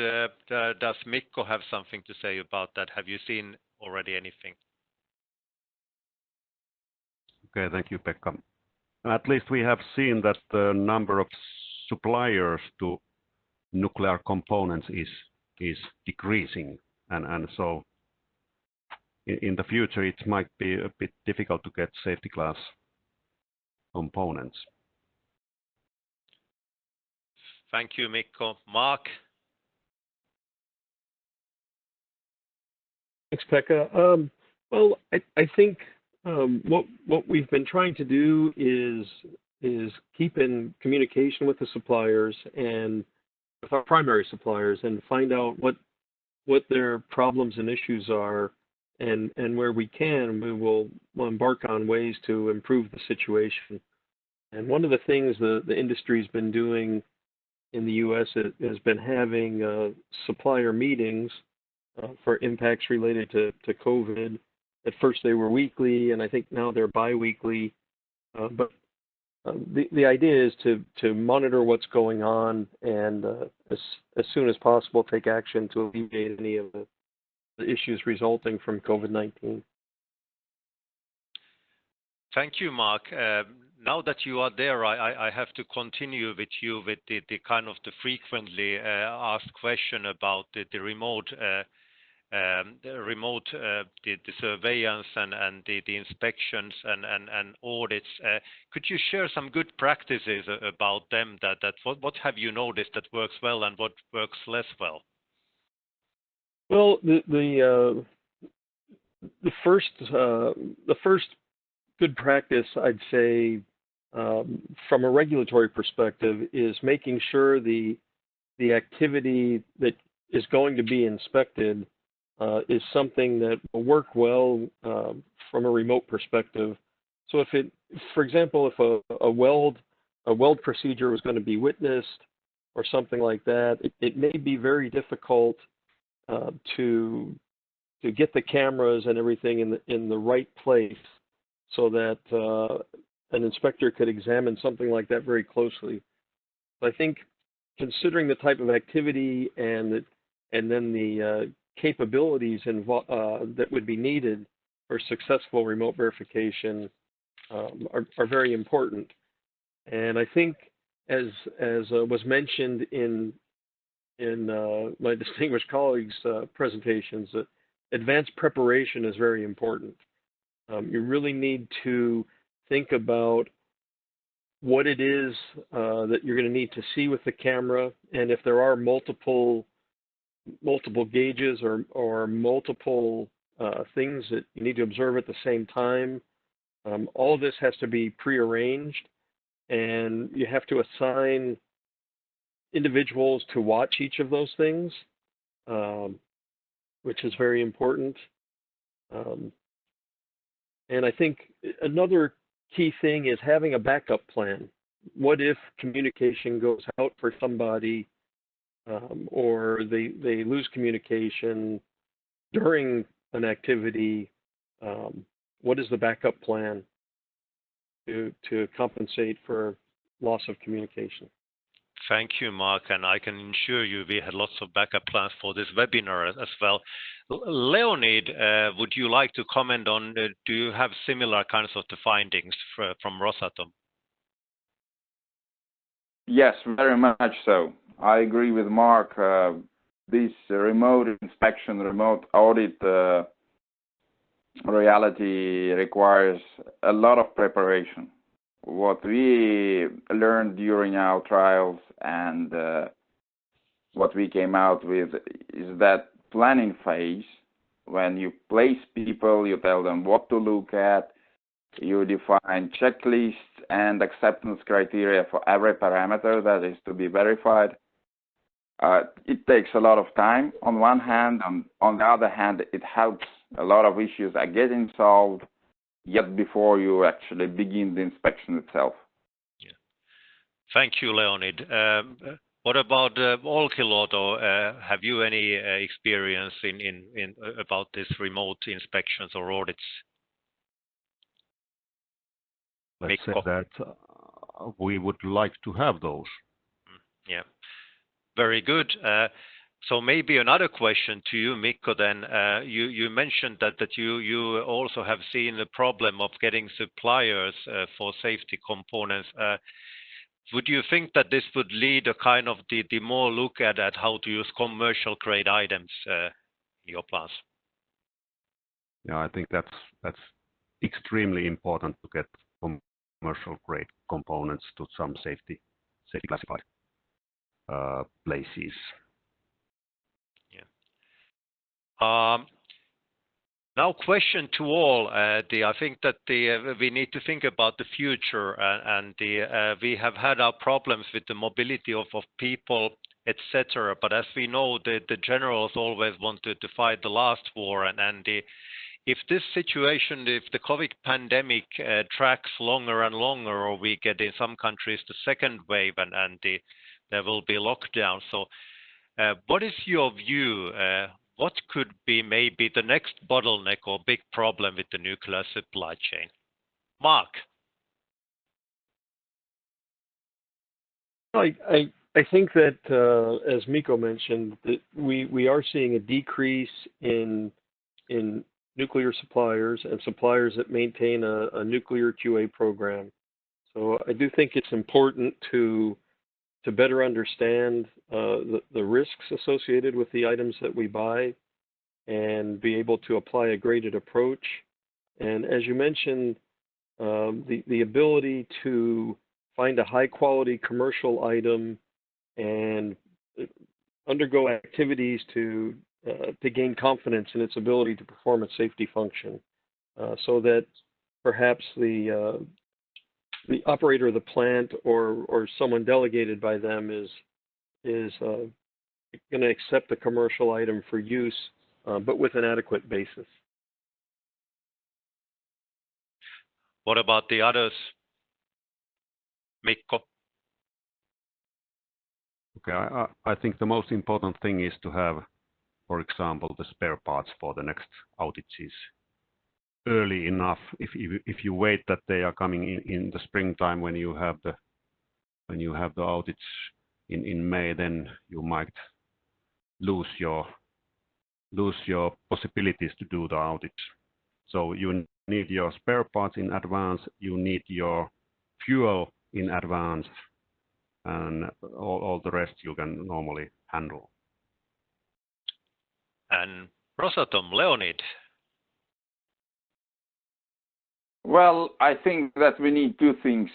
Does Mikko have something to say about that? Have you seen already anything? Okay, thank you, Pekka. At least we have seen that the number of suppliers to nuclear components is decreasing, and so in the future it might be a bit difficult to get safety class components. Thank you, Mikko. Marc? Thanks, Pekka. Well, I think what we've been trying to do is keep in communication with the suppliers and with our primary suppliers and find out what their problems and issues are, and where we can, we'll embark on ways to improve the situation. And one of the things the industry's been doing in the U.S. has been having supplier meetings for impacts related to COVID. At first they were weekly, and I think now they're bi-weekly. But the idea is to monitor what's going on and as soon as possible take action to alleviate any of the issues resulting from COVID-19. Thank you, Marc. Now that you are there, I have to continue with you with the kind of the frequently asked question about the remote the surveillance and the inspections and audits. Could you share some good practices about them? What have you noticed that works well and what works less well? Well, the first good practice, I'd say, from a regulatory perspective, is making sure the activity that is going to be inspected is something that will work well from a remote perspective. So for example, if a weld procedure was going to be witnessed or something like that, it may be very difficult to get the cameras and everything in the right place so that an inspector could examine something like that very closely. I think considering the type of activity and then the capabilities that would be needed for successful remote verification are very important. And I think, as was mentioned in my distinguished colleagues' presentations, that advanced preparation is very important. You really need to think about what it is that you're going to need to see with the camera, and if there are multiple gauges or multiple things that you need to observe at the same time. All of this has to be prearranged, and you have to assign individuals to watch each of those things, which is very important. And I think another key thing is having a backup plan. What if communication goes out for somebody or they lose communication during an activity? What is the backup plan to compensate for loss of communication? Thank you, Marc, and I can assure you we had lots of backup plans for this webinar as well. Leonid, would you like to comment on, do you have similar kinds of the findings from Rosatom? Yes, very much so. I agree with Marc. This remote inspection, remote audit reality requires a lot of preparation. What we learned during our trials and what we came out with is that planning phase, when you place people, you tell them what to look at, you define checklists and acceptance criteria for every parameter that is to be verified. It takes a lot of time on one hand, on the other hand, it helps a lot of issues are getting solved yet before you actually begin the inspection itself. Yeah. Thank you, Leonid. What about Olkiluoto? Have you any experience in about this remote inspections or audits? Let's say that we would like to have those. Yeah, very good. So maybe another question to you, Mikko, then. You mentioned that you also have seen the problem of getting suppliers for safety components. Would you think that this would lead a kind of the more look at how to use commercial grade items in your plants? Yeah, I think that's extremely important to get commercial grade components to some safety classified places. Now, question to all. I think that we need to think about the future, and we have had our problems with the mobility of people, etc. But as we know, the generals always wanted to fight the last war, and if this situation, if the COVID pandemic tracks longer and longer, or we get in some countries the second wave, and there will be lockdown. So what is your view? What could be maybe the next bottleneck or big problem with the nuclear supply chain? Marc? I think that, as Mikko mentioned, that we are seeing a decrease in nuclear suppliers and suppliers that maintain a nuclear QA program. So I do think it's important to better understand the risks associated with the items that we buy and be able to apply a graded approach. And as you mentioned, the ability to find a high quality commercial item and undergo activities to gain confidence in its ability to perform a safety function, so that perhaps the operator of the plant or someone delegated by them is going to accept the commercial item for use, but with an adequate basis. What about the others? Mikko? Okay, I think the most important thing is to have, for example, the spare parts for the next outages early enough. If you wait that they are coming in the springtime when you have the outage in May, then you might lose your possibilities to do the outage. So you need your spare parts in advance, you need your fuel in advance, and all the rest you can normally handle. And Rosatom, Leonid? Well, I think that we need two things.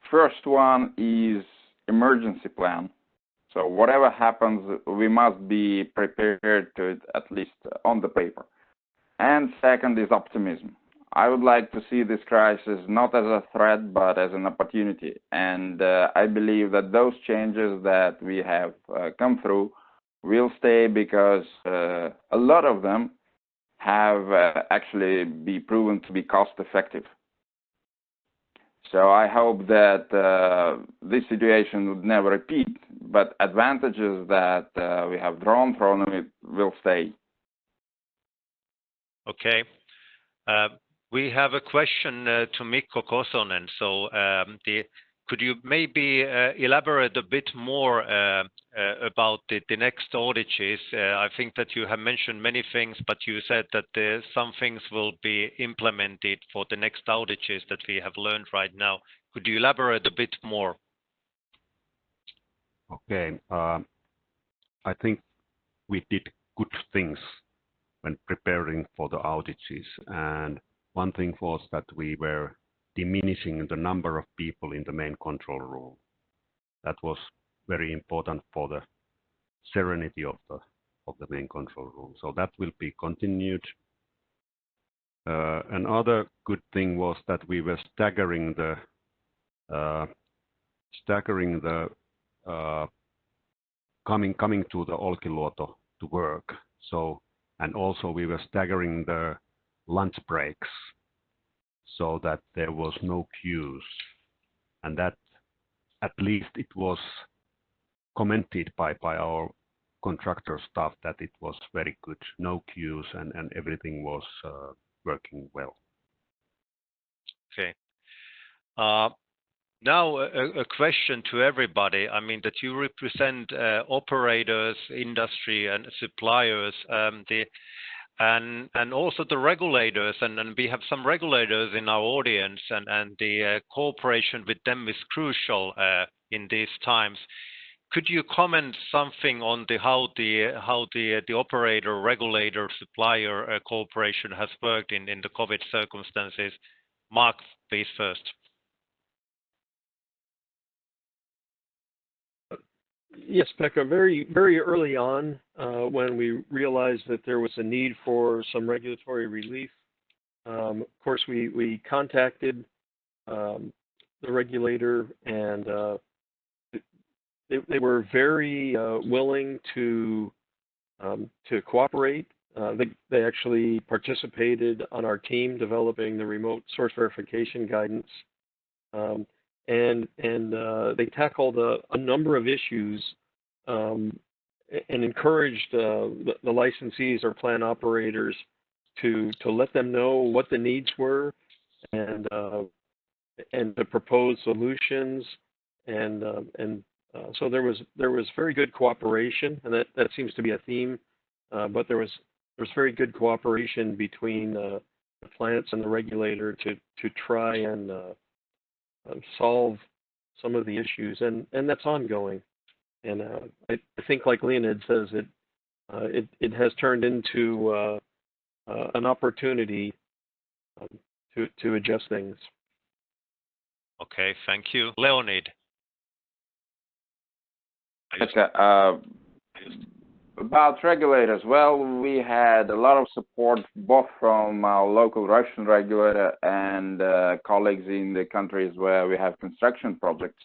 First one is emergency plan. So whatever happens, we must be prepared to it, at least on the paper. And second is optimism. I would like to see this crisis not as a threat, but as an opportunity. And I believe that those changes that we have come through will stay, because a lot of them have actually been proven to be cost effective. So I hope that this situation would never repeat, but advantages that we have drawn from it will stay. Okay. We have a question to Mikko Kosonen. So could you maybe elaborate a bit more about the next outages? I think that you have mentioned many things, but you said that some things will be implemented for the next outages that we have learned right now. Could you elaborate a bit more? Okay. I think we did good things when preparing for the outages, and one thing was that we were diminishing the number of people in the main control room. That was very important for the serenity of the main control room. So that will be continued. Another good thing was that we were staggering the coming to the Olkiluoto to work. So, and also we were staggering the lunch breaks so that there was no queues, and that at least it was commented by our contractor staff that it was very good, no queues, and everything was working well. Okay. Now a question to everybody. I mean that you represent operators, industry, and suppliers, and also the regulators, and we have some regulators in our audience, and the cooperation with them is crucial in these times. Could you comment something on how the operator, regulator, supplier cooperation has worked in the COVID circumstances? Marc, please first. Yes, Pekka, very early on, when we realized that there was a need for some regulatory relief, of course, we contacted the regulator, and they were very willing to cooperate. They actually participated on our team developing the remote source verification guidance. and they tackled a number of issues and encouraged the licensees or plant operators to let them know what the needs were and to propose solutions, and so there was very good cooperation, and that seems to be a theme. But there was very good cooperation between the plants and the regulator to try and solve some of the issues, and that's ongoing. And I think, like Leonid says, it has turned into an opportunity to adjust things. Okay, thank you. Leonid. Pekka, about regulators, well, we had a lot of support both from our local Russian regulator and colleagues in the countries where we have construction projects.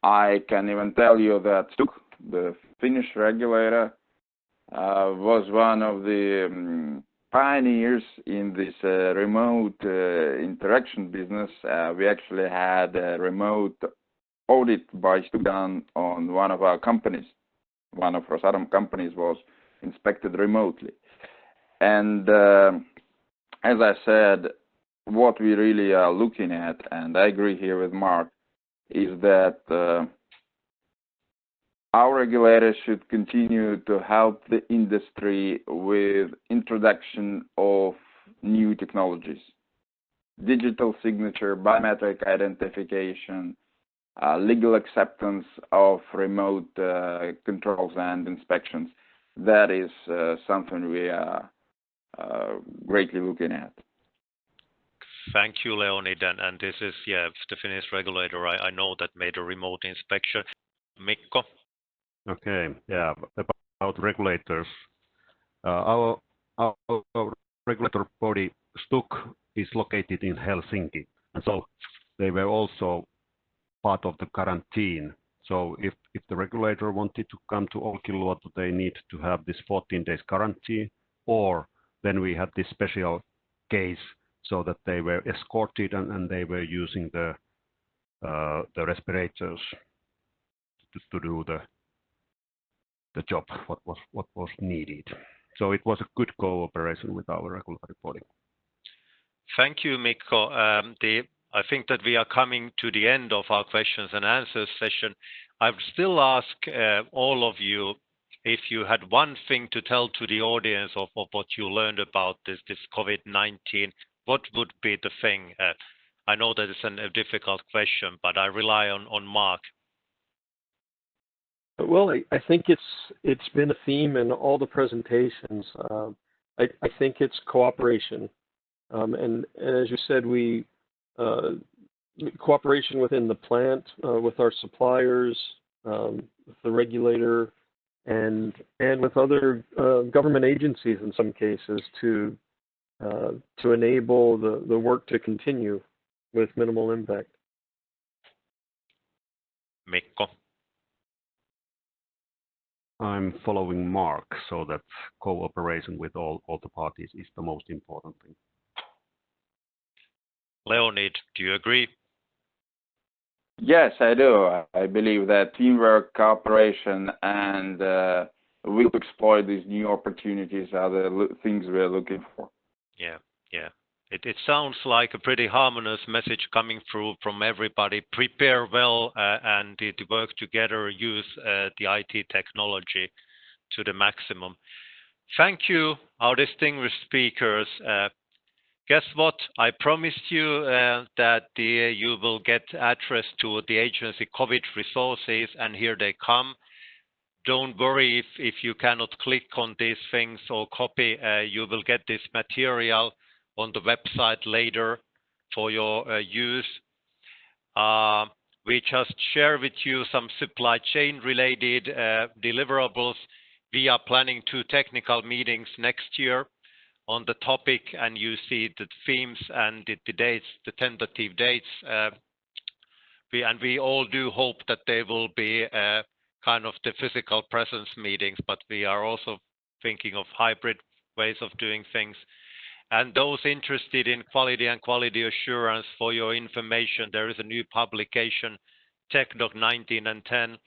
I can even tell you that STUK, the Finnish regulator, was one of the pioneers in this remote interaction business. We actually had a remote audit by STUK done on one of our companies. One of Rosatom companies was inspected remotely. And as I said, what we really are looking at, and I agree here with Marc, is that our regulators should continue to help the industry with introduction of new technologies. Digital signature, biometric identification, legal acceptance of remote controls and inspections. That is something we are greatly looking at. Thank you, Leonid. And this is, the Finnish regulator, I know that made a remote inspection. Mikko? Okay, yeah, about regulators. Our regulator body, STUK, is located in Helsinki. And so they were also part of the quarantine. So if the regulator wanted to come to Olkiluoto, they need to have this 14 days quarantine, or then we had this special case so that they were escorted and they were using the respirators to do the job, what was needed. So it was a good cooperation with our regulatory body. Thank you, Mikko. I think that we are coming to the end of our questions and answers session. I would still ask all of you if you had one thing to tell to the audience of what you learned about this COVID-19, what would be the thing? I know that it's a difficult question, but I rely on Marc. Well, I think it's been a theme in all the presentations. I think it's cooperation, and as you said, cooperation within the plant, with our suppliers, with the regulator, and with other government agencies in some cases to enable the work to continue with minimal impact. Mikko? I'm following Marc, so that cooperation with all the parties is the most important thing. Leonid, do you agree? Yes, I do. I believe that teamwork, cooperation, and we will exploit these new opportunities are the things we're looking for. Yeah. It sounds like a pretty harmonious message coming through from everybody. Prepare well and to work together, use the IT technology to the maximum. Thank you, our distinguished speakers. Guess what? I promised you that you will get address to the agency COVID resources, and here they come. Don't worry if you cannot click on these things or copy. You will get this material on the website later for your use. We just share with you some supply chain related deliverables. We are planning 2 technical meetings next year on the topic, and you see the themes and the dates, the tentative dates. We all do hope that they will be kind of the physical presence meetings, but we are also thinking of hybrid ways of doing things. And those interested in quality and quality assurance, for your information, there is a new publication, TechDoc 19 and 10,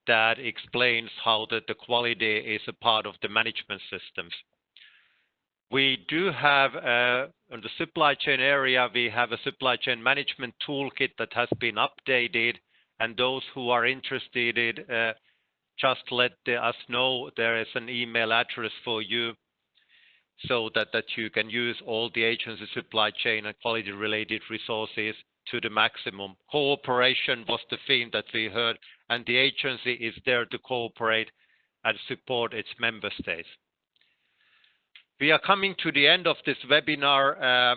that explains how the quality is a part of the management systems. We do have, on the supply chain area, we have a supply chain management toolkit that has been updated, and those who are interested in just let us know. There is an email address for you so that you can use all the agency supply chain and quality related resources to the maximum. Cooperation was the theme that we heard, and the agency is there to cooperate and support its member states. We are coming to the end of this webinar.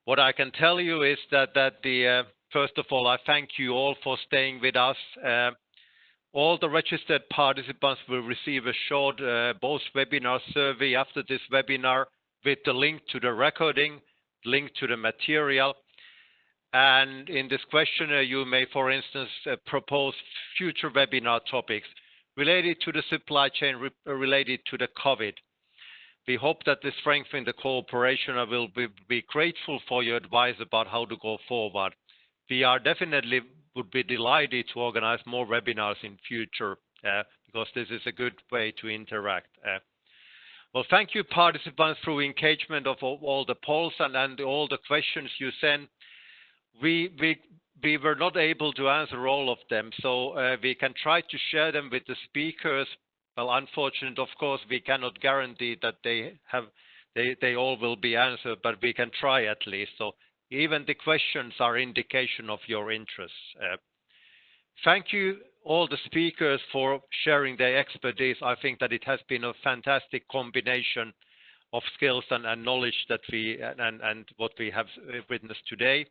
What I can tell you is that first of all, I thank you all for staying with us. All the registered participants will receive a short post-webinar survey after this webinar with the link to the recording, link to the material. And in this questionnaire, you may, for instance, propose future webinar topics related to the supply chain, related to the COVID. We hope that this strengthens the cooperation. I will be grateful for your advice about how to go forward. We are definitely would be delighted to organize more webinars in future because this is a good way to interact. Well, thank you participants through engagement of all the polls and all the questions you sent. We were not able to answer all of them, so we can try to share them with the speakers. Well, unfortunately, of course, we cannot guarantee that they all will be answered, but we can try at least. So even the questions are indication of your interests. Thank you all the speakers for sharing their expertise. I think that it has been a fantastic combination of skills and knowledge that and what we have witnessed today.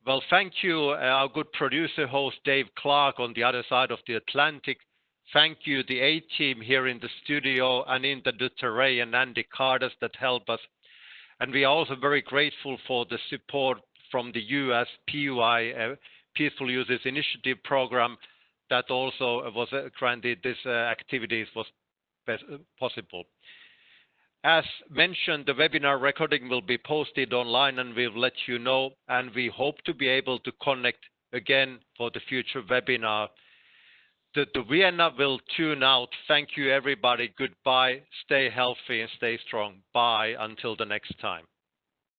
Well, thank you, our good producer host, Dave Clark, on the other side of the Atlantic. Thank you, the A-team here in the studio, and in the Duterre and Andy Cardas that help us. And we are also very grateful for the support from the US PUI, Peaceful Users Initiative program, that also was granted this activities was possible. As mentioned, the webinar recording will be posted online and we'll let you know, and we hope to be able to connect again for the future webinar. The Vienna will tune out. Thank you, everybody. Goodbye. Stay healthy and stay strong. Bye until the next time.